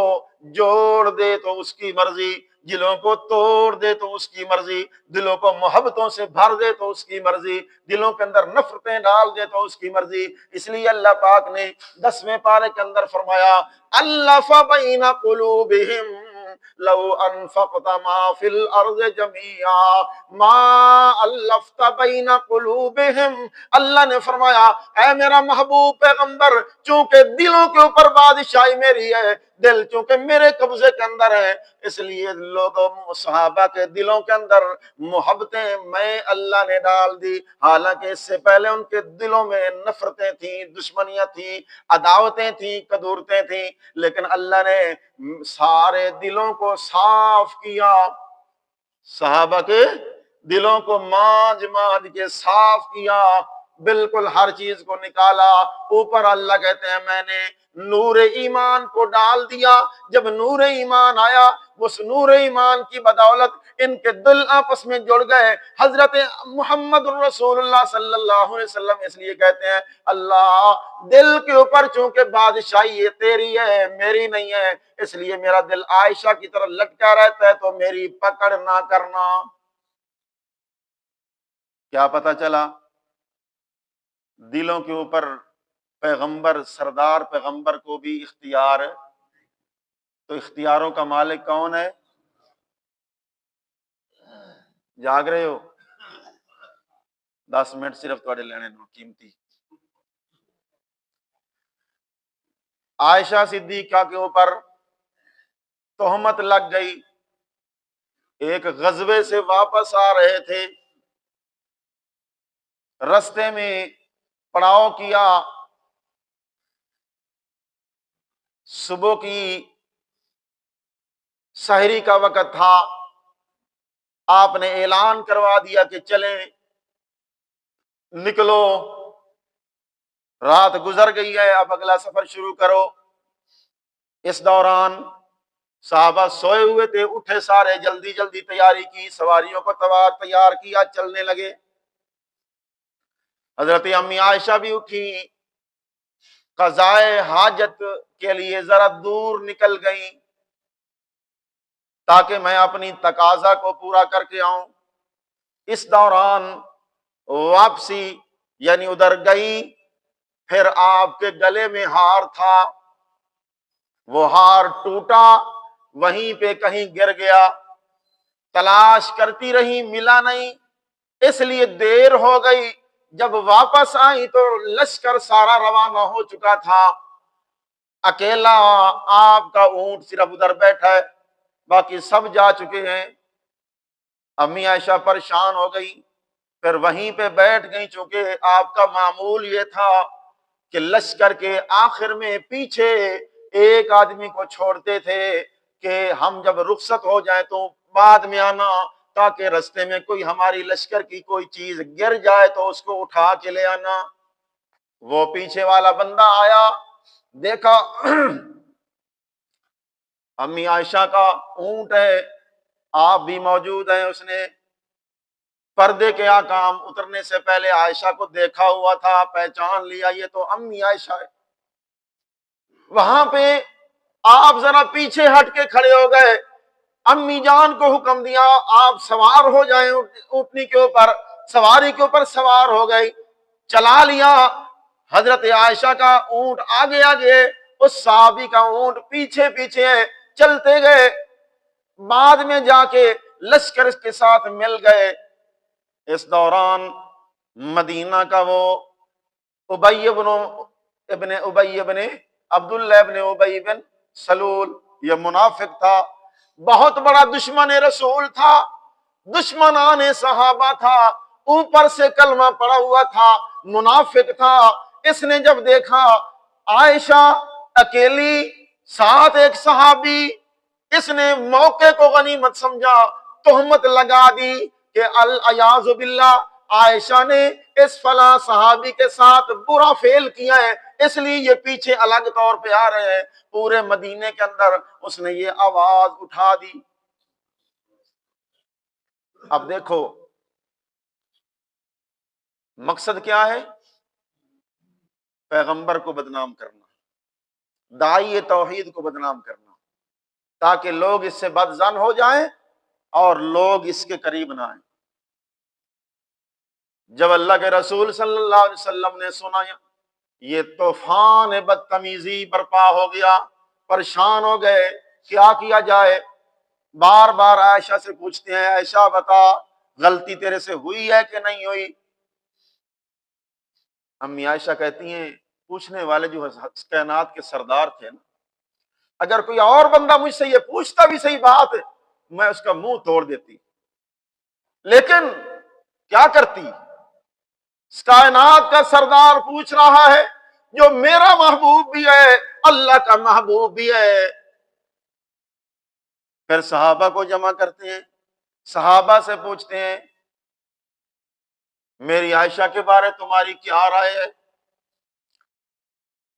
جوڑ دے تو اس کی مرضی، دلوں کو توڑ دے تو اس کی مرضی، دلوں کو محبتوں سے بھر دے تو اس کی مرضی، دلوں کے اندر نفرتیں ڈال دے تو اس کی مرضی۔ اس لیے اللہ پاک نے 10ویں پارے کے اندر فرمایا الف بین قلوبہم لو انفقت ما فی الارض جميعا ما الفت بین قلوبہم، اللہ نے فرمایا اے میرا محبوب پیغمبر، چونکہ دلوں کے اوپر بادشاہی میری ہے، دل چونکہ میرے قبضے کے اندر ہے، اس لیے لوگوں صحابہ کے دلوں کے اندر محبتیں میں اللہ نے ڈال دی، حالانکہ اس سے پہلے ان کے دلوں میں نفرتیں تھیں، دشمنیاں تھیں، عداوتیں تھیں، کدورتیں تھیں، لیکن اللہ نے سارے دلوں کو صاف کیا، صحابہ کے دلوں کو مانج مانج کے صاف کیا، بالکل ہر چیز کو نکالا، اوپر اللہ کہتے ہیں میں نے نور ایمان کو ڈال دیا، جب نور ایمان آیا اس نور ایمان کی بدولت ان کے دل آپس میں جڑ گئے، حضرت محمد رسول اللہ صلی اللہ علیہ وسلم اس لیے کہتے ہیں اللہ دل کے اوپر چونکہ بادشاہی یہ تیری ہے میری نہیں ہے، اس لیے میرا دل عائشہ کی طرف لٹکا رہتا ہے تو میری پکڑ نہ کرنا۔ کیا پتہ چلا؟ دلوں کے اوپر پیغمبر سردار پیغمبر کو بھی اختیار ہے، تو اختیاروں کا مالک کون ہے؟ جاگ رہے ہو؟ 10 منٹ صرف تھوڑے لینے نو قیمتی۔ عائشہ صدیقہ کے اوپر تہمت لگ گئی، ایک غزوے سے واپس آ رہے تھے، رستے میں پڑاؤ کیا، صبح کی سحری کا وقت تھا، آپ نے اعلان کروا دیا کہ چلیں نکلو، رات گزر گئی ہے اب اگلا سفر شروع کرو۔ اس دوران صحابہ سوئے ہوئے تھے، اٹھے سارے، جلدی جلدی تیاری کی، سواریوں کو تیار کیا، چلنے لگے۔ حضرت امی عائشہ بھی اٹھی، قضائے حاجت کے لیے ذرا دور نکل گئیں تاکہ میں اپنی تقاضا کو پورا کر کے آؤں۔ اس دوران واپسی یعنی ادھر گئی، پھر آپ کے گلے میں ہار تھا، وہ ہار ٹوٹا، وہیں پہ کہیں گر گیا، تلاش کرتی رہی ملا نہیں، اس لیے دیر ہو گئی۔ جب واپس آئی تو لشکر سارا روانہ ہو چکا تھا، اکیلا آپ کا اونٹ صرف ادھر بیٹھا ہے، باقی سب جا چکے ہیں۔ امی عائشہ پریشان ہو گئی، پھر وہیں پہ بیٹھ گئی، چونکہ آپ کا معمول یہ تھا کہ لشکر کے آخر میں پیچھے ایک آدمی کو چھوڑتے تھے کہ ہم جب رخصت ہو جائیں تو بعد میں آنا، تاکہ رستے میں کوئی ہماری لشکر کی کوئی چیز گر جائے تو اس کو اٹھا کے لے آنا۔ وہ پیچھے والا بندہ آیا، دیکھا امی عائشہ کا اونٹ ہے، آپ بھی موجود ہیں، اس نے پردے کے آکام اترنے سے پہلے عائشہ کو دیکھا ہوا تھا، پہچان لیا یہ تو امی عائشہ ہے۔ وہاں پہ آپ ذرا پیچھے ہٹ کے کھڑے ہو گئے، امی جان کو حکم دیا آپ سوار ہو جائیں اونٹنی کے اوپر، سواری کے اوپر سوار ہو گئی، چلا لیا۔ حضرت عائشہ کا اونٹ آگے آگے، اس صحابی کا اونٹ پیچھے پیچھے، چلتے گئے، بعد میں جا کے لشکر کے ساتھ مل گئے۔ اس دوران مدینہ کا وہ ابی ابن عبداللہ ابن ابی بن سلول، یہ منافق تھا، بہت بڑا دشمن رسول تھا، دشمنان صحابہ تھا، اوپر سے کلمہ پڑا ہوا تھا، منافق تھا۔ اس نے جب دیکھا عائشہ اکیلی ساتھ ایک صحابی، اس نے موقع کو غنیمت سمجھا، تہمت لگا دی کہ الیاذ باللہ عائشہ نے اس فلاں صحابی کے ساتھ برا فعل کیا ہے، اس لیے یہ پیچھے الگ طور پہ آ رہے ہیں۔ پورے مدینے کے اندر اس نے یہ آواز اٹھا دی۔ اب دیکھو مقصد کیا ہے؟ پیغمبر کو بدنام کرنا، داعی توحید کو بدنام کرنا، تاکہ لوگ اس سے بدظن ہو جائیں اور لوگ اس کے قریب نہ آئیں۔ جب اللہ کے رسول صلی اللہ علیہ وسلم نے سنا یہ طوفان بدتمیزی برپا ہو گیا، پریشان ہو گئے، کیا کیا جائے؟ بار بار عائشہ سے پوچھتے ہیں عائشہ بتا غلطی تیرے سے ہوئی ہے کہ نہیں ہوئی؟ امی عائشہ کہتی ہیں پوچھنے والے جو کائنات کے سردار تھے نا، اگر کوئی اور بندہ مجھ سے یہ پوچھتا بھی صحیح بات ہے میں اس کا منہ توڑ دیتی، لیکن کیا کرتی؟ کائنات کا سردار پوچھ رہا ہے، جو میرا محبوب بھی ہے اللہ کا محبوب بھی ہے۔ پھر صحابہ کو جمع کرتے ہیں، صحابہ سے پوچھتے ہیں میری عائشہ کے بارے تمہاری کیا رائے ہے؟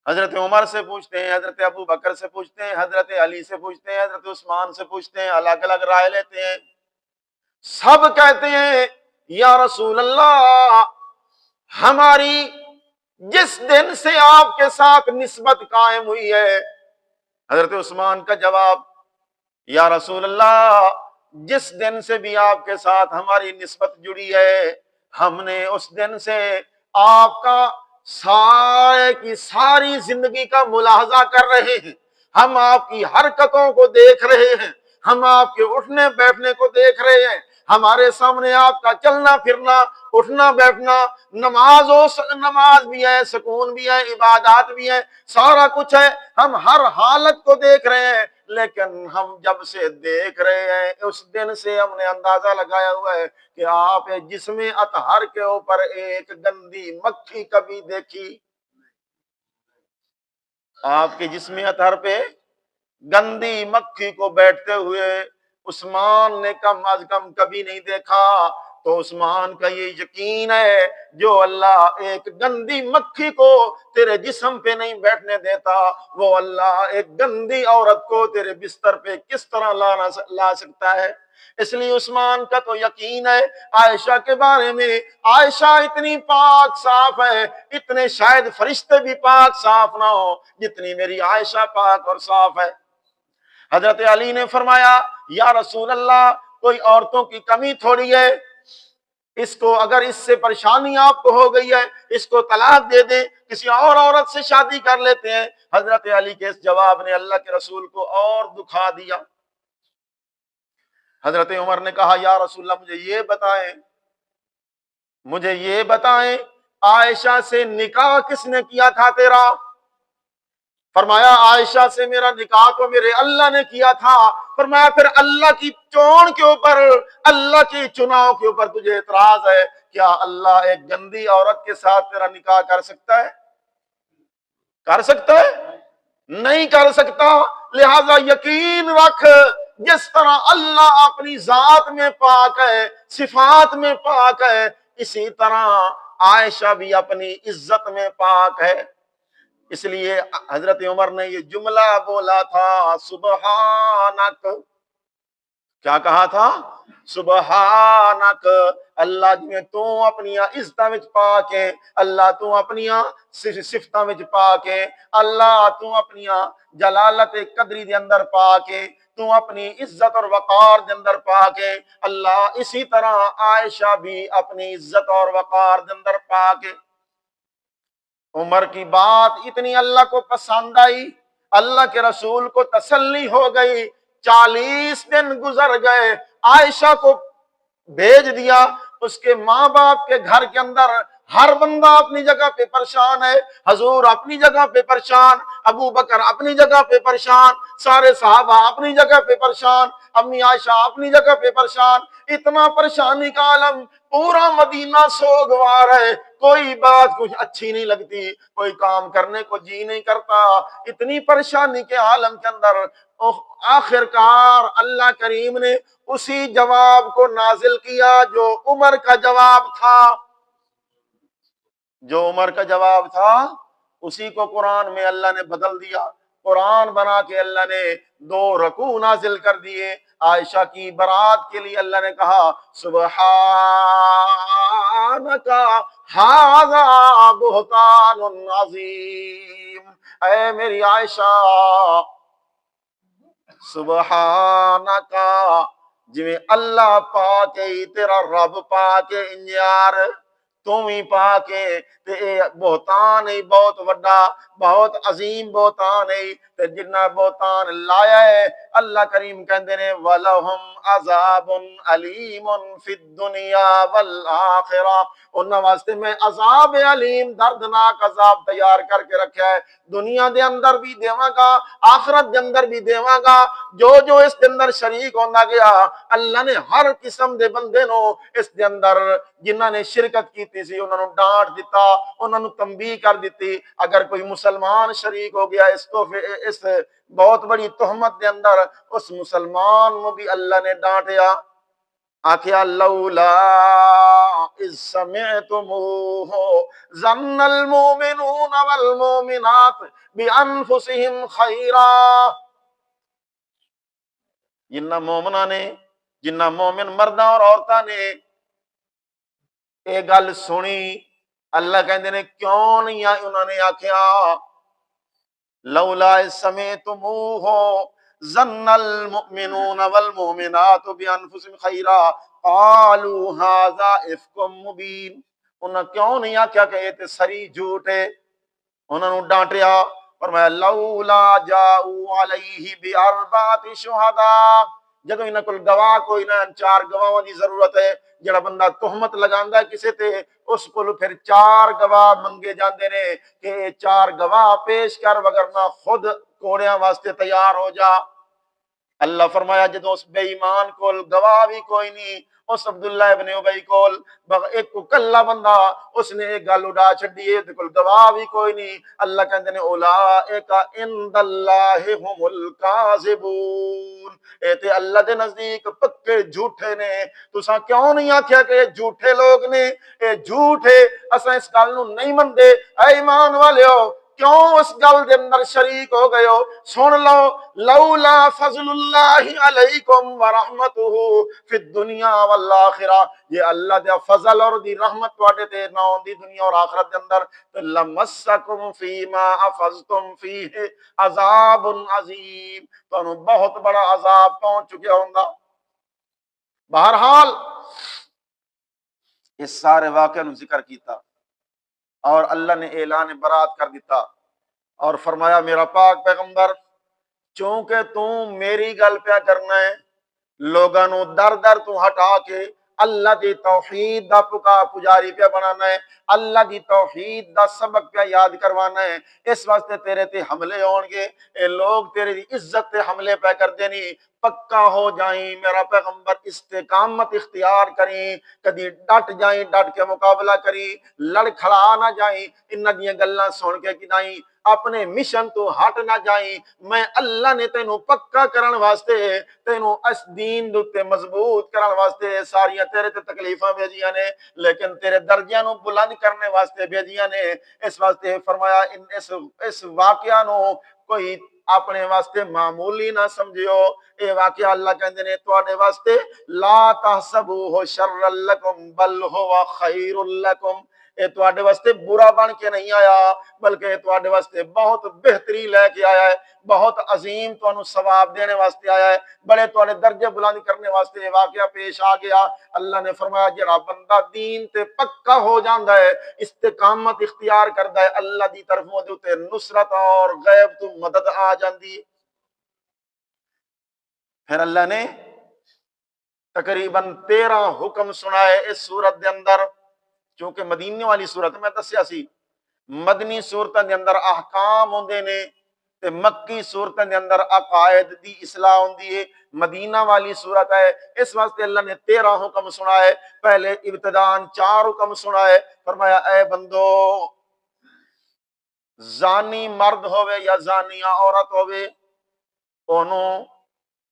حضرت عمر سے پوچھتے ہیں، حضرت ابو بکر سے پوچھتے ہیں، حضرت علی سے پوچھتے ہیں، حضرت عثمان سے پوچھتے ہیں، الگ الگ رائے لیتے ہیں۔ سب کہتے ہیں یا رسول اللہ، ہماری جس دن سے آپ کے ساتھ نسبت قائم ہوئی ہے، حضرت عثمان کا جواب، یا رسول اللہ جس دن سے بھی آپ کے ساتھ ہماری نسبت جڑی ہے، ہم نے اس دن سے آپ کا سارے کی ساری زندگی کا ملاحظہ کر رہے ہیں، ہم آپ کی حرکتوں کو دیکھ رہے ہیں، ہم آپ کے اٹھنے بیٹھنے کو دیکھ رہے ہیں، ہمارے سامنے آپ کا چلنا پھرنا، اٹھنا بیٹھنا، نماز بھی ہے، سکون بھی ہے، عبادات بھی ہے، سارا کچھ ہے، ہم ہر حالت کو دیکھ رہے ہیں، لیکن ہم جب سے دیکھ رہے ہیں اس دن سے ہم نے اندازہ لگایا ہوا ہے کہ آپ جسم اطہر کے اوپر ایک گندی مکھی کبھی دیکھی؟ آپ کے جسم اطہر پہ گندی مکھی کو بیٹھتے ہوئے عثمان نے کم از کم کبھی نہیں دیکھا۔ تو عثمان کا یہ یقین ہے جو اللہ ایک گندی مکھی کو تیرے جسم پہ نہیں بیٹھنے دیتا، وہ اللہ ایک گندی عورت کو تیرے بستر پہ کس طرح لا سکتا ہے۔ اس لیے عثمان کا تو یقین ہے عائشہ کے بارے میں، عائشہ اتنی پاک صاف ہے، اتنے شاید فرشتے بھی پاک صاف نہ ہو جتنی میری عائشہ پاک اور صاف ہے۔ حضرت علی نے فرمایا یا رسول اللہ کوئی عورتوں کی کمی تھوڑی ہے، اس کو اگر اس سے پریشانی آپ کو ہو گئی ہے اس کو طلاق دے دیں، کسی اور عورت سے شادی کر لیتے ہیں۔ حضرت علی کے اس جواب نے اللہ کے رسول کو اور دکھا دیا۔ حضرت عمر نے کہا یا رسول اللہ مجھے یہ بتائیں عائشہ سے نکاح کس نے کیا تھا تیرا؟ فرمایا عائشہ سے میرا نکاح تو میرے اللہ نے کیا تھا۔ فرمایا پھر اللہ کی چون کے اوپر، اللہ کی چناؤ کے اوپر تجھے اعتراض ہے؟ کیا اللہ ایک گندی عورت کے ساتھ تیرا نکاح کر سکتا ہے؟ کر سکتا ہے؟ نہیں کر سکتا۔ لہذا یقین رکھ جس طرح اللہ اپنی ذات میں پاک ہے، صفات میں پاک ہے، اسی طرح عائشہ بھی اپنی عزت میں پاک ہے۔ اس لیے حضرت عمر نے یہ جملہ بولا تھا سبحانک، کیا کہا تھا؟ سبحانک، اللہ جی تو اپنی عزت وچ پاک ہے، اللہ تو اپنی صفتاں وچ پاک ہے، اللہ تو اپنی جلالت قدری دے اندر پاک ہے، تو اپنی عزت اور وقار دے اندر پاک ہے۔ اللہ اسی طرح عائشہ بھی اپنی عزت اور وقار دے اندر پاک ہے۔ عمر کی بات اتنی اللہ کو پسند آئی، اللہ کے رسول کو تسلی ہو گئی۔ 40 دن گزر گئے، عائشہ کو بھیج دیا اس کے ماں باپ کے گھر کے اندر۔ ہر بندہ اپنی جگہ پہ پریشان ہے، حضور اپنی جگہ پہ پریشان، ابو بکر اپنی جگہ پہ پریشان، سارے صحابہ اپنی جگہ پہ پریشان، امی عائشہ اپنی جگہ پہ پریشان۔ اتنا پریشانی کا عالم، پورا مدینہ سوگوار ہے، کوئی بات کچھ اچھی نہیں لگتی، کوئی کام کرنے کو جی نہیں کرتا، اتنی پریشانی کے عالم کے اندر آخر کار اللہ کریم نے اسی جواب کو نازل کیا جو عمر کا جواب تھا۔ جو عمر کا جواب تھا اسی کو قرآن میں اللہ نے بدل دیا۔ قرآن بنا کے اللہ نے 2 رکوع نازل کر دیے۔ عائشہ کی برات کے لیے اللہ نے کہا سبحانک ھذا بہتان عظیم، اے میری عائشہ سبحانک، جی اللہ پاک ہے، تیرا رب پاک ہے، یار تم ہی پا کے تے اے بہتان ہی بہت وڈا بہت عظیم بہتان ہے تے جنہ بہتان لایا ہے اللہ کریم کہندے نے وَلَهُمْ عَذَابٌ عَلِيمٌ فِي الدُّنْيَا وَالْآخِرَةِ انہاں واسطے میں عذاب علیم دردناک عذاب تیار کر کے رکھا ہے، دنیا دے اندر بھی دیواں گا آخرت دے اندر بھی دیواں گا۔ جو اس دے اندر شریک ہوندا گیا اللہ نے ہر قسم دے بندے نو اس دے اندر جنہاں نے شرکت کیتی سی انہاں نو ڈانٹ دیتا، انہاں نو تنبیہ کر دیتی۔ اگر کوئی مسلمان شریک ہو گیا اس بہت بڑی تہمت دے اندر اس مسلمان کو بھی اللہ نے ڈانٹیا، آکھیا لولا اذ سمعتموہ ظن المؤمنون والمؤمنات بانفسہم خیرا، جنہ مومنہ نے جنہ مومن مرداں اور عورتاں نے اے گل سنی اللہ کہندے نے کیوں نہیں انہوں نے آکھیا لولا اذ سمعتموہ ظن المؤمنون والمؤمنات بانفسہم خیرا قالوا ھذا افک مبین، انہاں کیوں نہیں آکھیا کہ یہ تے سری جھوٹ ہے، انہوں نے ڈانٹیا فرمایا لولا جاؤ علیہ باربعۃ شہداء، جدوں انہاں کول گواہ کوئی نہ، چار گواہاں دی ضرورت ہے، جڑا بندہ تہمت لگاندا ہے کسے تے اس کول پھر چار گواہ منگے جاندے نے کہ چار گواہ پیش کر وگرنہ خود کوڑیاں واسطے تیار ہو جا۔ اللہ فرمایا جدوں اس بے ایمان کول گواہ بھی کوئی نہیں، اس عبداللہ ابن ابی کول ایک کلا بندہ اس نے ایک گل اڑا چھڈی ہے تے کول گواہ بھی کوئی نہیں، اللہ کہندے نے اولئک عند اللہ هم الکاذبون، اے تے اللہ دے نزدیک پکے جھوٹے نے۔ تساں کیوں نہیں آکھیا کہ یہ جھوٹے لوگ نے، اے جھوٹ ہے، اساں اس گل نو نہیں مندے؟ اے ایمان والیو کیوں اس گل دے اندر شریک ہو گئے ہو؟ سن لو لولا فضل اللہ علیکم ورحمتہ فی الدنیا والآخرہ، یہ اللہ دے فضل اور دی رحمت تواڈے تے نہ ہوندی دنیا اور آخرت دے اندر لمسکم فیما افضتم فیہ عذاب عظیم، تانوں بہت بڑا عذاب پہنچ چکیا ہوندا۔ بہرحال اس سارے واقعے نو ذکر کیتا اور اللہ نے اعلان برات کر دیتا اور فرمایا میرا پاک پیغمبر چونکہ تم میری گل پیا کرنا ہے، لوگاں نو در در تو ہٹا کے اللہ دی توحید دا پجاری پیا بنانا ہے، اللہ دی توحید دا سبق پیا یاد کروانا ہے، اس واسطے تیرے تے حملے ہون گے، اے لوگ تیرے دی عزت تے حملے پہ کر دینی، پکا ہو جائیں میرا پیغمبر، استقامت اختیار کریں، کدی ڈٹ جائیں، ڈٹ کے مقابلہ کریں، لڑ کھڑا نہ جائیں، انہاں دیاں گلاں سن کے کہ نہیں اپنے مشن تو ہٹ نہ جائیں، میں اللہ نے تینوں پکا کرن واسطے تینوں اس دین دے مضبوط کرن واسطے ساریاں تیرے تے تکلیفاں بھیجیاں نے، لیکن تیرے درجیاں نو بلند کرنے واسطے بھیجیاں نے۔ اس واسطے فرمایا اس واقعہ نو کوئی اپنے واسطے معمولی نہ سمجھو، اے واقعہ اللہ کہندے نے تواڈے واسطے لا تحسبوہ شر لکم بل ہوا خیر لکم، اے تواڈے واسطے برا بن کے نہیں آیا بلکہ تواڈے واسطے بہت بہتری لے کے آیا ہے، بہت عظیم تانوں ثواب دینے واسطے آیا ہے، بڑے تواڈے درجے بلند کرنے واسطے واقعہ پیش آ گیا۔ اللہ نے فرمایا جڑا بندہ دین تے پکا ہو جاندا ہے، استقامت اختیار کردا ہے، اللہ دی طرفوں دے تے نصرت اور غیب تو مدد آ جاندی ہے۔ پھر اللہ نے تقریباً 13 حکم سنائے اس سورت دے اندر، چونکہ مدینے والی سورت میں دسیا سی مدنی صورتاں دے اندر احکام ہوندے نے تے مکی صورتاں دے اندر عقائد دی اصلاح ہوندی ہے، مدینہ والی صورت ہے اس واسطے اللہ نے 13 حکم سنائے۔ پہلے ابتداءً 4 حکم سنائے، فرمایا اے بندو زانی مرد ہوئے یا زانیہ عورت ہوئے انہوں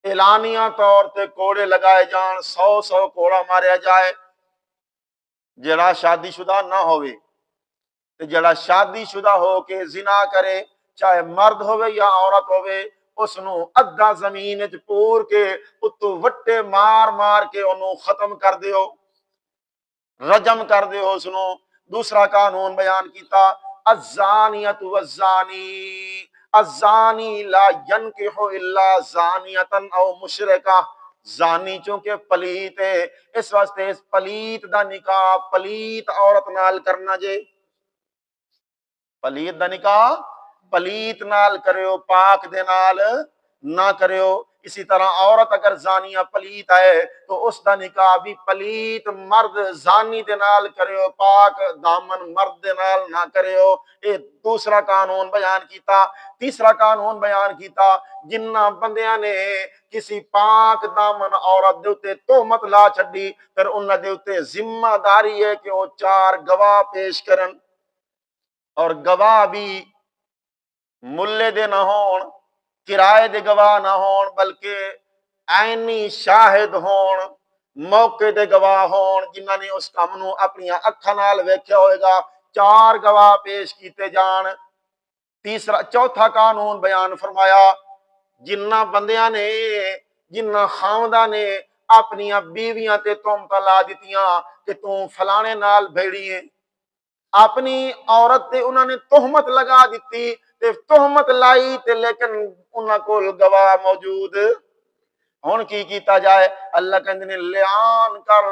اعلانیہ طور تے کوڑے لگائے جان، 100 کوڑا ماریا جائے۔ جڑا شادی شدہ نہ ہوئے تے جڑا شادی شدہ ہو کے زنا کرے چاہے مرد ہوئے یا عورت ہوئے اس نو ادھا زمین وچ پور کے اتو وٹے مار مار کے انہوں ختم کر دیو، رجم کر دیو اس نو۔ دوسرا قانون بیان کیتا الزانیۃ والزانی الزانی لا ینکح الا زانیۃ او مشرکہ، زانی چونکہ پلیت ہے، اس واسطے اس پلیت دا نکاح پلیت عورت نال کرنا جے، پلیت دا نکاح پلیت نال کریو، پاک دے نال نہ کریو۔ اسی طرح عورت اگر زانیہ پلیت ہے تو اس دا نکاح بھی پلیت مرد زانی دے نال کریو، پاک دامن مرد دے نال نہ کریو۔ یہ دوسرا قانون بیان کیتا۔ تیسرا قانون بیان کیتا، جنہ بندیاں نے کسی پاک دامن عورت دے اتے تہمت لا چھڈی، پھر انہاں دے اتے ذمہ داری ہے کہ وہ 4 گواہ پیش کرن، اور گواہ بھی ملے دے نہ ہون، کرائے دے گواہ نہ ہون، بلکہ عینی شاہد ہون، موقع دے گواہ ہون، جنہاں نے اس کام نو اپنی اکھاں نال ویکھیا ہوئے گا۔ 4 گواہ پیش کیتے جان۔ چوتھا قانون بیان فرمایا، جنہ بندیاں نے، جنہ خاونداں نے اپنی بیویاں تے تہمتاں لا دتیاں کہ تو فلانے نال بھیڑی ہے، اپنی عورت تے انہوں نے تہمت لگا دیتی تے تہمت لائی تے لیکن انہاں کول گواہ موجود، ہن کی کیتا جائے؟ اللہ کہندے نے لعان کر،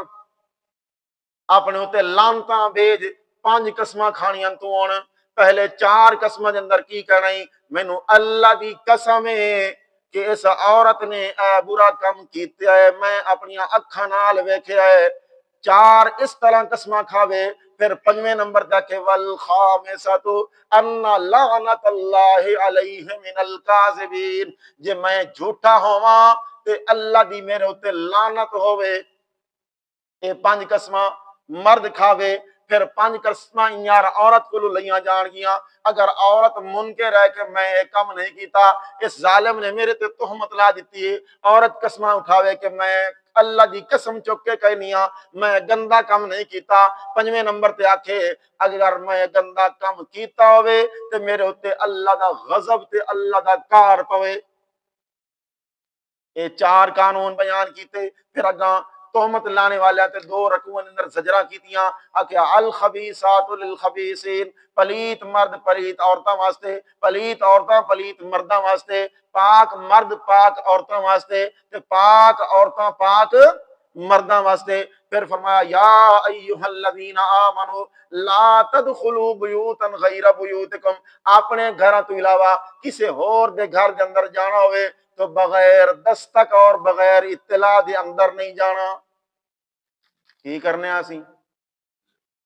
اپنے اتے لانتاں بھیج، 5 قسماں کھانیاں تو ہن۔ پہلے 4 قسماں دے اندر کی کہنا ہے؟ مینوں اللہ دی قسم ہے کہ اس عورت نے اے برا کم کیتا ہے، میں اپنی اکھاں نال ویکھیا ہے۔ 4 اس طرح قسماں کھاوے۔ پھر 5ویں نمبر تک والخامسۃ ان لعنت اللہ علیہ من الکاذبین، جے میں جھوٹا ہوواں تے اللہ دی میرے اتے لعنت ہوے۔ یہ 5 قسماں مرد کھاوے۔ پھر 5 قسماں یار عورت کو لیاں جان گیاں۔ اگر عورت منکر ہے کہ میں یہ کم نہیں کیتا، اس ظالم نے میرے تے تہمت لا دیتی ہے، عورت قسماں اٹھاوے کہ میں اللہ دی قسم چک کے کہنی ہاں میں گندا کم نہیں کیتا۔ 5ویں نمبر تے آکھے اگر میں گندا کم کیتا ہوئے تے میرے اتے اللہ دا غضب تے اللہ دا کار پوے۔ یہ 4 قانون بیان کیتے۔ پھر اگاں تہمت لانے والے تے 2 رکوعاں اندر زجرہ کیتیاں، آکھیا الخبیثات للخبیثین، پلیت مرد پلیت عورتاں واسطے، پلیت عورتاں پلیت مرداں واسطے، پاک مرد پاک عورتاں واسطے، تے پاک عورتاں پاک مرداں واسطے۔ پھر فرمایا یا ایھا الذین آمنوا لا تدخلوا بیوتا غیر بیوتکم، اپنے گھراں تو علاوہ کسی ہور دے گھر دے اندر جانا ہوئے تو بغیر دستک اور بغیر اطلاع دے اندر نہیں جانا۔ کی کرنے آسی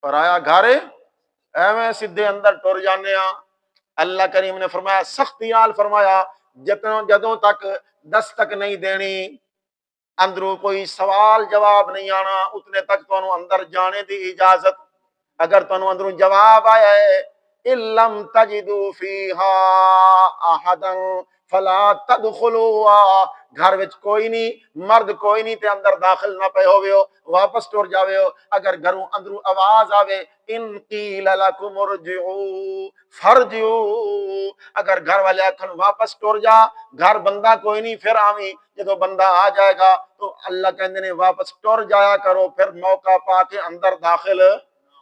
پرایا گھر ایویں سدھے اندر ٹر جانے ہاں۔ اللہ کریم نے فرمایا سختی نال فرمایا جدوں تک دستک نہیں دینی، اندروں کوئی سوال جواب نہیں آنا، اتنے تک تانوں اندر جانے دی اجازت۔ اگر تانوں اندروں جواب آیا ہے ان لم تجدوا فیہا احدا فلا تدخلوا، گھر وچ کوئی نہیں، مرد کوئی نہیں تے اندر داخل نہ پے ہوئے ہو، واپس ٹر جاوے ہو۔ اگر گھروں اندروں آواز آوے ان قیل لکم ارجعوا فرجعوا، اگر گھر والے آکھن واپس ٹر جا، گھر بندہ کوئی نہیں پھر آویں، جدو بندہ آ جائے گا تو اللہ کہندے نے واپس ٹر جایا کرو، پھر موقع پا کے اندر داخل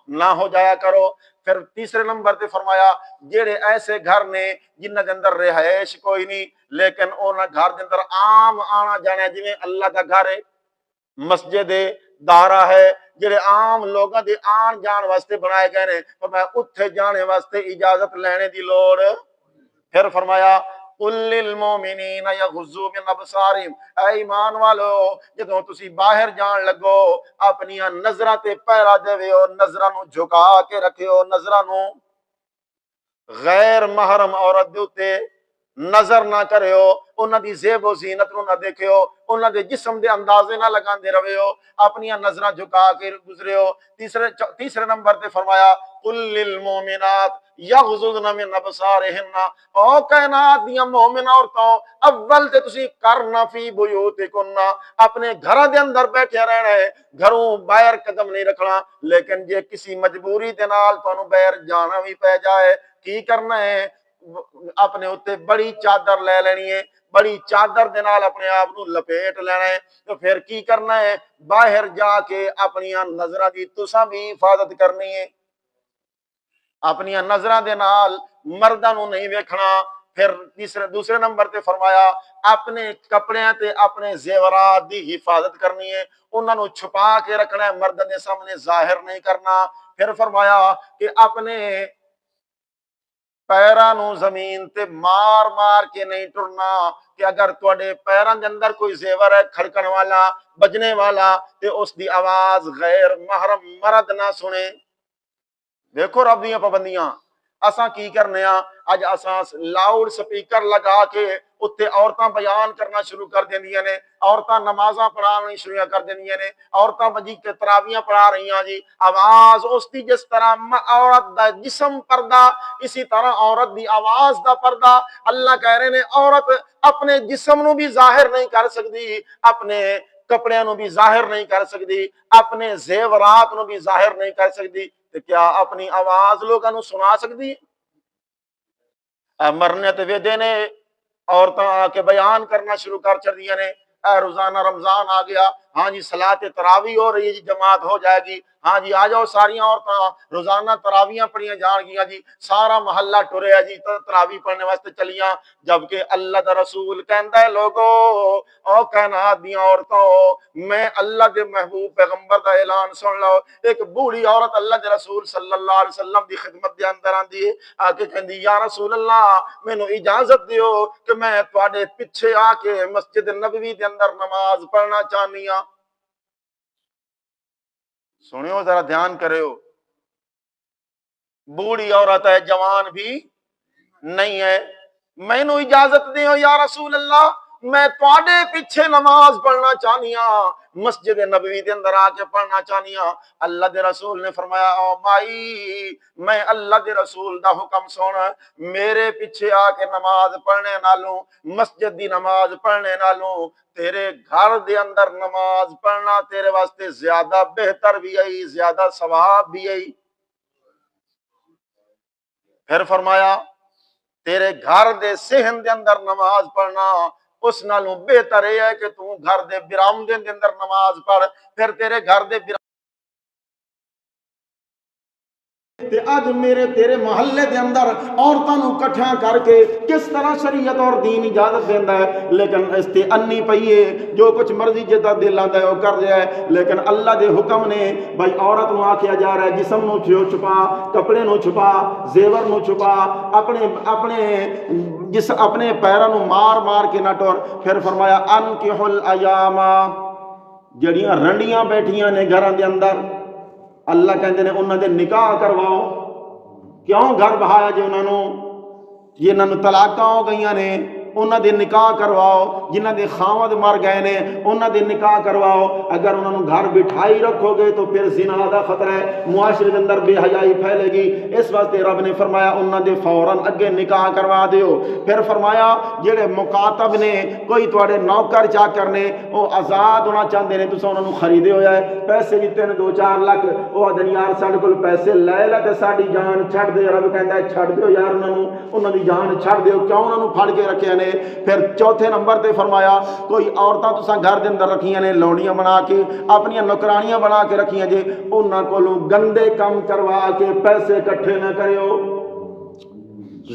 نہ ہو جایا کرو۔ پھر تیسرے نمبر تے فرمایا جڑے ایسے گھر نے جنہاں دے اندر رہائش کوئی نہیں لیکن انہاں گھر دے اندر عام آنا جانا جویں اللہ دا گھر ہے، مسجد ہے، دارا ہے، جڑے عام لوگاں دے آن جان واسطے بنائے گئے نے، فرمایا اتھے جانے واسطے اجازت لینے دی لوڑ۔ پھر فرمایا قل للمؤمنین یغضوا من ابصارہم، اے ایمان والو جدوں تسی باہر جان لگو اپنی نظراں تے پہرا دیو، نظراں نو جھکا کے رکھیو، نظراں نو غیر محرم عورت دے اوتے نظر نہ کریو، انہاں دی زیب و زینت نو نہ دیکھیو، انہاں دے جسم دے اندازے نہ لگاندے رہیو، اپنی نظراں جھکا کے گزریو۔ تیسرے نمبر تے فرمایا قل للمؤمنات یغضضن من ابصارہن، او کائنات دیاں مومن عورتوں اول تے تسی کرنا فی بیوتکن، اپنے گھراں دے اندر بیٹھے رہنا ہے، گھروں باہر قدم نہیں رکھنا، لیکن جے کسی مجبوری دے نال تانوں باہر جانا بھی پہ جائے کی کرنا ہے؟ اپنے اتے بڑی چادر لے لینی ہے، بڑی چادر دے نال اپنے آپ نو لپیٹ لینا ہے، تو پھر کی کرنا ہے؟ باہر جا کے اپنی نظراں دی تساں بھی حفاظت کرنی ہے، اپنی نظراں دے نال مرداں نو نہیں ویکھنا، پھر دوسرے نمبر تے فرمایا اپنے کپڑیاں تے اپنے زیورات دی حفاظت کرنی ہے، انہاں نو چھپا کے رکھنا ہے، مرد دے سامنے ظاہر نہیں کرنا۔ پھر فرمایا کہ اپنے پیراں نو زمین تے مار مار کے نہیں ٹرنا، کہ اگر تواڈے پیراں دے اندر کوئی زیور ہے کھڑکن والا بجنے والا تے اس دی آواز غیر محرم مرد نہ سنے۔ دیکھو رب دیاں پابندیاں، اساں کی کرنے ہاں، اج اساں لاؤڈ سپیکر لگا کے اتنے عورتاں بیان کرنا شروع کر دیندیاں نے، عورتاں نمازاں پڑھانی شروع کر دیندیاں نے، عورتاں بجی کے تراویاں پڑھا رہی ہیں جی، آواز اس دی جس طرح عورت دا جسم پردہ، اسی طرح عورت دی آواز دا پردہ۔ اللہ کہہ رہے نے عورت اپنے جسم نو بھی ظاہر نہیں کر سکتی، اپنے کپڑیاں نو بھی ظاہر نہیں کر سکتی، اپنے زیورات نو بھی ظاہر نہیں کر سکتی، تو کیا اپنی آواز لوگوں نو سنا سکتی؟ مرنے تے ویدے نے عورتاں آ کے بیان کرنا شروع کر چڑیاں نے، اے روزانہ رمضان آ گیا، ہاں جی صلاۃ تراویح ہو رہی ہے جی، جماعت ہو جائے گی، ہاں جی آ جاؤ ساریاں عورتاں روزانہ تراویحاں پڑھیاں جان گیاں جی، سارا محلہ ٹریا جی تراویح پڑھنے واسطے چلیاں، جبکہ اللہ دا رسول کہندا ہے لوگو او کائنات دیاں عورتوں، میں اللہ دے محبوب پیغمبر دا اعلان سن لو۔ ایک بوڑھی عورت اللہ دے رسول صلی اللہ علیہ وسلم دی خدمت دے اندر آندی ہے، آ کے کہندی یا رسول اللہ مینوں اجازت دیو کہ میں تواڈے پیچھے آ کے مسجد نبوی دے اندر نماز پڑھنا چاہنی ہاں۔ سنیو ذرا دھیان کریو، بوڑھی عورت ہے، جوان بھی نہیں ہے، مینوں اجازت دیو یا رسول اللہ میں تواڈے پیچھے نماز پڑھنا چاہنی ہاں، مسجد نبوی دے اندر آ کے پڑھنا چاہنی ہاں۔ اللہ دے رسول نے فرمایا او مائی میں اللہ دے رسول دا حکم سن، میرے پیچھے آ کے نماز پڑھنے نالوں، مسجد دی نماز پڑھنے نالوں تیرے گھر دے اندر نماز پڑھنا تیرے واسطے زیادہ بہتر بھی آئی، زیادہ ثواب بھی آئی۔ پھر فرمایا تیرے گھر دے صحن دے اندر نماز پڑھنا اس نالوں بہتر ہے کہ تو گھر دے برآمدے دے اندر نماز پڑھ۔ پھر تیرے گھر دے تے اج میرے تیرے محلے دے اندر عورتاں نو کٹھیاں کر کے کس طرح شریعت اور دین اجازت دیندا ہے، لیکن اس تے انی پئی ہے جو کچھ مرضی جدا دل آندا ہے وہ کر دیا ہے۔ لیکن اللہ دے حکم نے بھائی عورت نو آکھیا جا رہا ہے جسم نو چھپا، کپڑے نو چھپا، زیور نو چھپا، اپنے پیراں نو مار مار کے نہ ٹور۔ پھر فرمایا انکحوا الایام، جڑیاں رنڈیاں بیٹھیاں نے گھراں دے اندر اللہ کہندے نے انہاں دے نکاح کرواؤ۔ کیوں گھر بہایا جے انہاں نو، جنہاں نو طلاقاں ہو گئیاں نے انہاں دے نکاح کرواؤ، جنہاں دے خاوند مر گئے نے انہاں دے نکاح کرواؤ۔ اگر انہاں نو گھر بٹھائی رکھو گے تو پھر زنا دا خطرہ ہے، معاشرے دے اندر بے حیائی پھیلے گی، اس واسطے رب نے فرمایا انہاں دے فوراً اگے نکاح کروا دیو۔ پھر فرمایا جڑے مکاتب نے کوئی تواڈے نوکر چاکر نے وہ آزاد ہونا چاہتے ہیں، تساں انہاں نو خریدے ہویا ہے، پیسے دیتے نے 2-4 لاکھ، وہ آدھے یار ساڈے کول پیسے لے لے تے ساڈی جان چھڈ دے، رب کہندا ہے چھڈ دیو یار انہاں دی جان چھڈ دیو، کیوں انہاں نو پھڑ کے رکھیا نے۔ پھر چوتھے نمبر تے فرمایا کوئی عورتاں تساں گھر دے اندر رکھیاں نے لونڈیاں بنا کے، اپنی نوکرانیاں بنا کے رکھیاں جے، انہاں کولوں گندے کم کروا کے پیسے اکٹھے نہ کریو،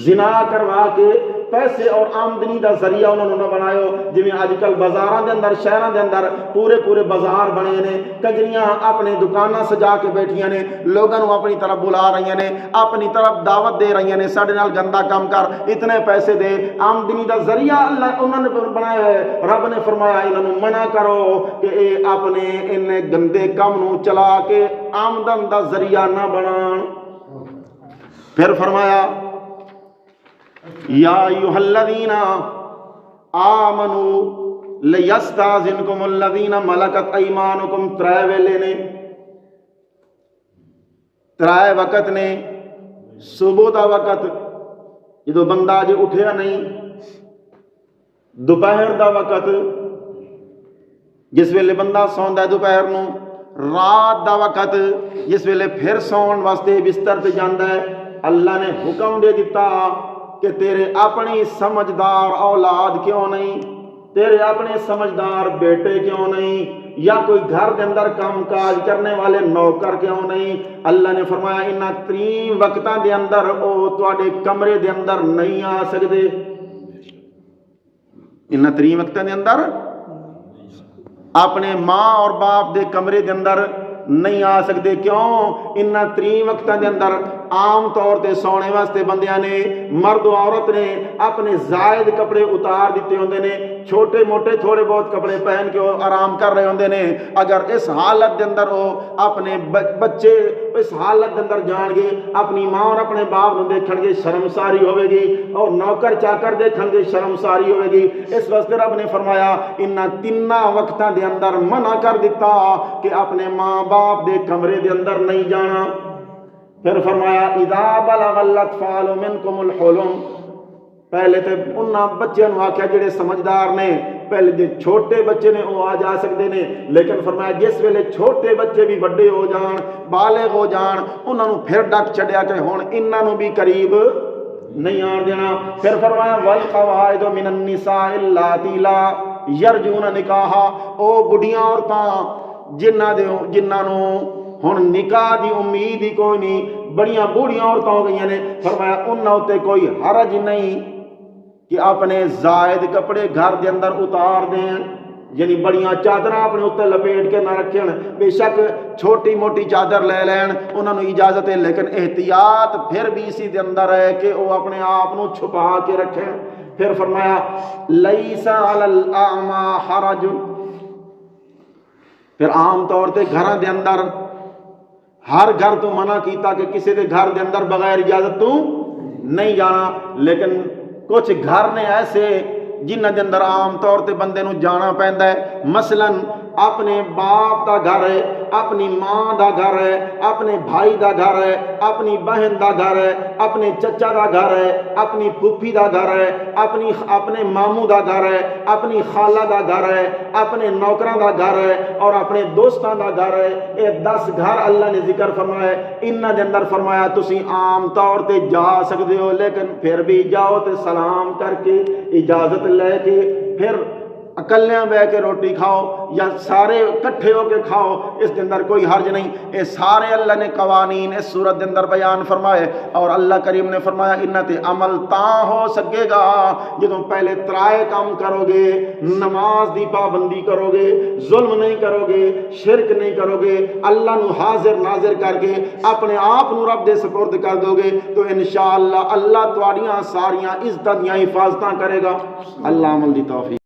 زنا کروا کے پیسے اور آمدنی دا ذریعہ انہوں نے بنایو۔ جویں اج کل بازاراں دے اندر شہراں دے اندر پورے بازار بنے نے، کجریاں اپنے دکاناں سجا کے بیٹھیاں نے، لوگاں نو اپنی طرف بلا رہی نے، اپنی طرف دعوت دے رہی نے ساڈے نال گندا کام کر، اتنے پیسے دے، آمدنی دا ذریعہ اللہ انہوں نے بنایا ہے۔ رب نے فرمایا انہوں نے منع کرو کہ اے اپنے ان گندے کام نو چلا کے آمدن دا ذریعہ نہ بنان۔ پھر فرمایا یا ایھا الذین آمنوا لیستاذنکم الذین ملکت ایمانکم، ترے ویلے نے، ترے وقت نے، صبح دا وقت جدو بندہ اجے اٹھیا نہیں، دوپہر دا وقت جس ویلے بندہ سوندا ہے دوپہر نو، رات دا وقت جس ویلے پھر سون واسطے بستر پہ جاندا ہے۔ اللہ نے حکم دے دیتا کہ تیرے اپنی سمجھدار اولاد کیوں نہیں، تیرے اپنے سمجھدار بیٹے کیوں نہیں، یا کوئی گھر کے اندر کام کاج کرنے والے نوکر کیوں نہیں۔ اللہ نے فرمایا انہاں 3 وقتاں دے اندر او تواڈے کمرے دے اندر نہیں آ سکدے۔ انہاں 3 وقتاں دے اندر اپنے ماں اور باپ دے کمرے دے اندر نہیں آ سکتے. کیوں؟ انہاں 3 وقتاں دے اندر عام طور تے سونے واسطے بندیاں نے مرد و عورت نے اپنے زائد کپڑے اتار دیتے ہوندے نے, چھوٹے موٹے تھوڑے بہت کپڑے پہن کے وہ آرام کر رہے ہوندے نے. اگر اس حالت دے اندر وہ اپنے بچے اس حالت دے اندر جان گے, اپنی ماں اور اپنے باپ نوں دیکھن گے شرمساری ہوے گی, اور نوکر چاکر دیکھن گے شرمساری ہوے گی. اس واسطے رب نے فرمایا انہاں 3 وقتاں دے اندر منع کر دیتا کہ اپنے ماں باپ دے کمرے دے اندر نہیں جانا. پھر فرمایا اذا بلغ الاطفال منکم الحلم, پہلے تے انہاں بچیاں نوں آکھیا جڑے سمجھدار نے, پہلے جے چھوٹے بچے نے وہ آ جا سکتے نے, لیکن فرمایا جس ویلے چھوٹے بچے بھی بڑے ہو جان بالغ ہو جان انہاں نوں پھر ڈک چھڈیا کہ ہن انہاں نوں بھی قریب نہیں آن دینا. پھر فرمایا والقواعد من النساء اللاتی لا یرجون نکاحا, او بڑھیاں عورتاں جنہاں نوں ہن نکاح دی امید ہی کوئی نہیں, بڑیاں بوڑھیاں عورتاں ہو گئی نے, فرمایا انہاں اُتے کوئی حرج نہیں کہ اپنے زائد کپڑے گھر دے اندر اتار دین, یعنی بڑیاں چادراں اپنے اتنے لپیٹ کے نہ رکھن. بے شک چھوٹی موٹی چادر لے لین انہاں نوں اجازت ہے, لیکن احتیاط پھر بھی اسی دے اندر ہے کہ وہ اپنے آپ نوں چھپا کے رکھیں. پھر فرمایا لیس علی الاعمی حرج, پھر عام طور تے گھراں دے اندر ہر گھر تو منع کیتا کہ کسی دے گھر دے اندر بغیر اجازت تو نہیں جانا, لیکن کچھ گھر نے ایسے جنہاں دے اندر عام طور تے بندے نوں جانا پیندا ہے. مثلاً اپنے باپ دا گھر ہے, اپنی ماں دا گھر ہے, اپنے بھائی دا گھر ہے, اپنی بہن دا گھر ہے, اپنے چچا دا گھر ہے, اپنی پھوپھی دا گھر ہے, اپنے ماموں دا گھر ہے, اپنی خالہ دا گھر ہے, اپنے نوکراں دا گھر ہے, اور اپنے دوستاں دا گھر ہے. یہ 10 گھر اللہ نے ذکر فرمایا ہے. انہاں دے اندر فرمایا تسی عام طور تے جا سکتے ہو, لیکن پھر بھی جاؤ تے سلام کر کے اجازت لے کے پھر اکلیاں بہ کے روٹی کھاؤ یا سارے کٹھے ہو کے کھاؤ, اس کے اندر کوئی حرج نہیں. یہ سارے اللہ نے قوانین اس صورت کے اندر بیان فرمائے, اور اللہ کریم نے فرمایا انہاں تے عمل تاں ہو سکے گا جدوں پہلے ترائے کام کرو گے, نماز دی پابندی کرو گے, ظلم نہیں کرو گے, شرک نہیں کرو گے, اللہ نو حاضر ناظر کر کے اپنے آپ نو رب دے سپرد کر دو گے, تو انشاءاللہ اللہ تواڈیاں ساریاں عزتاں دیاں حفاظتاں کرے گا. اللہ عمل دی توفیق.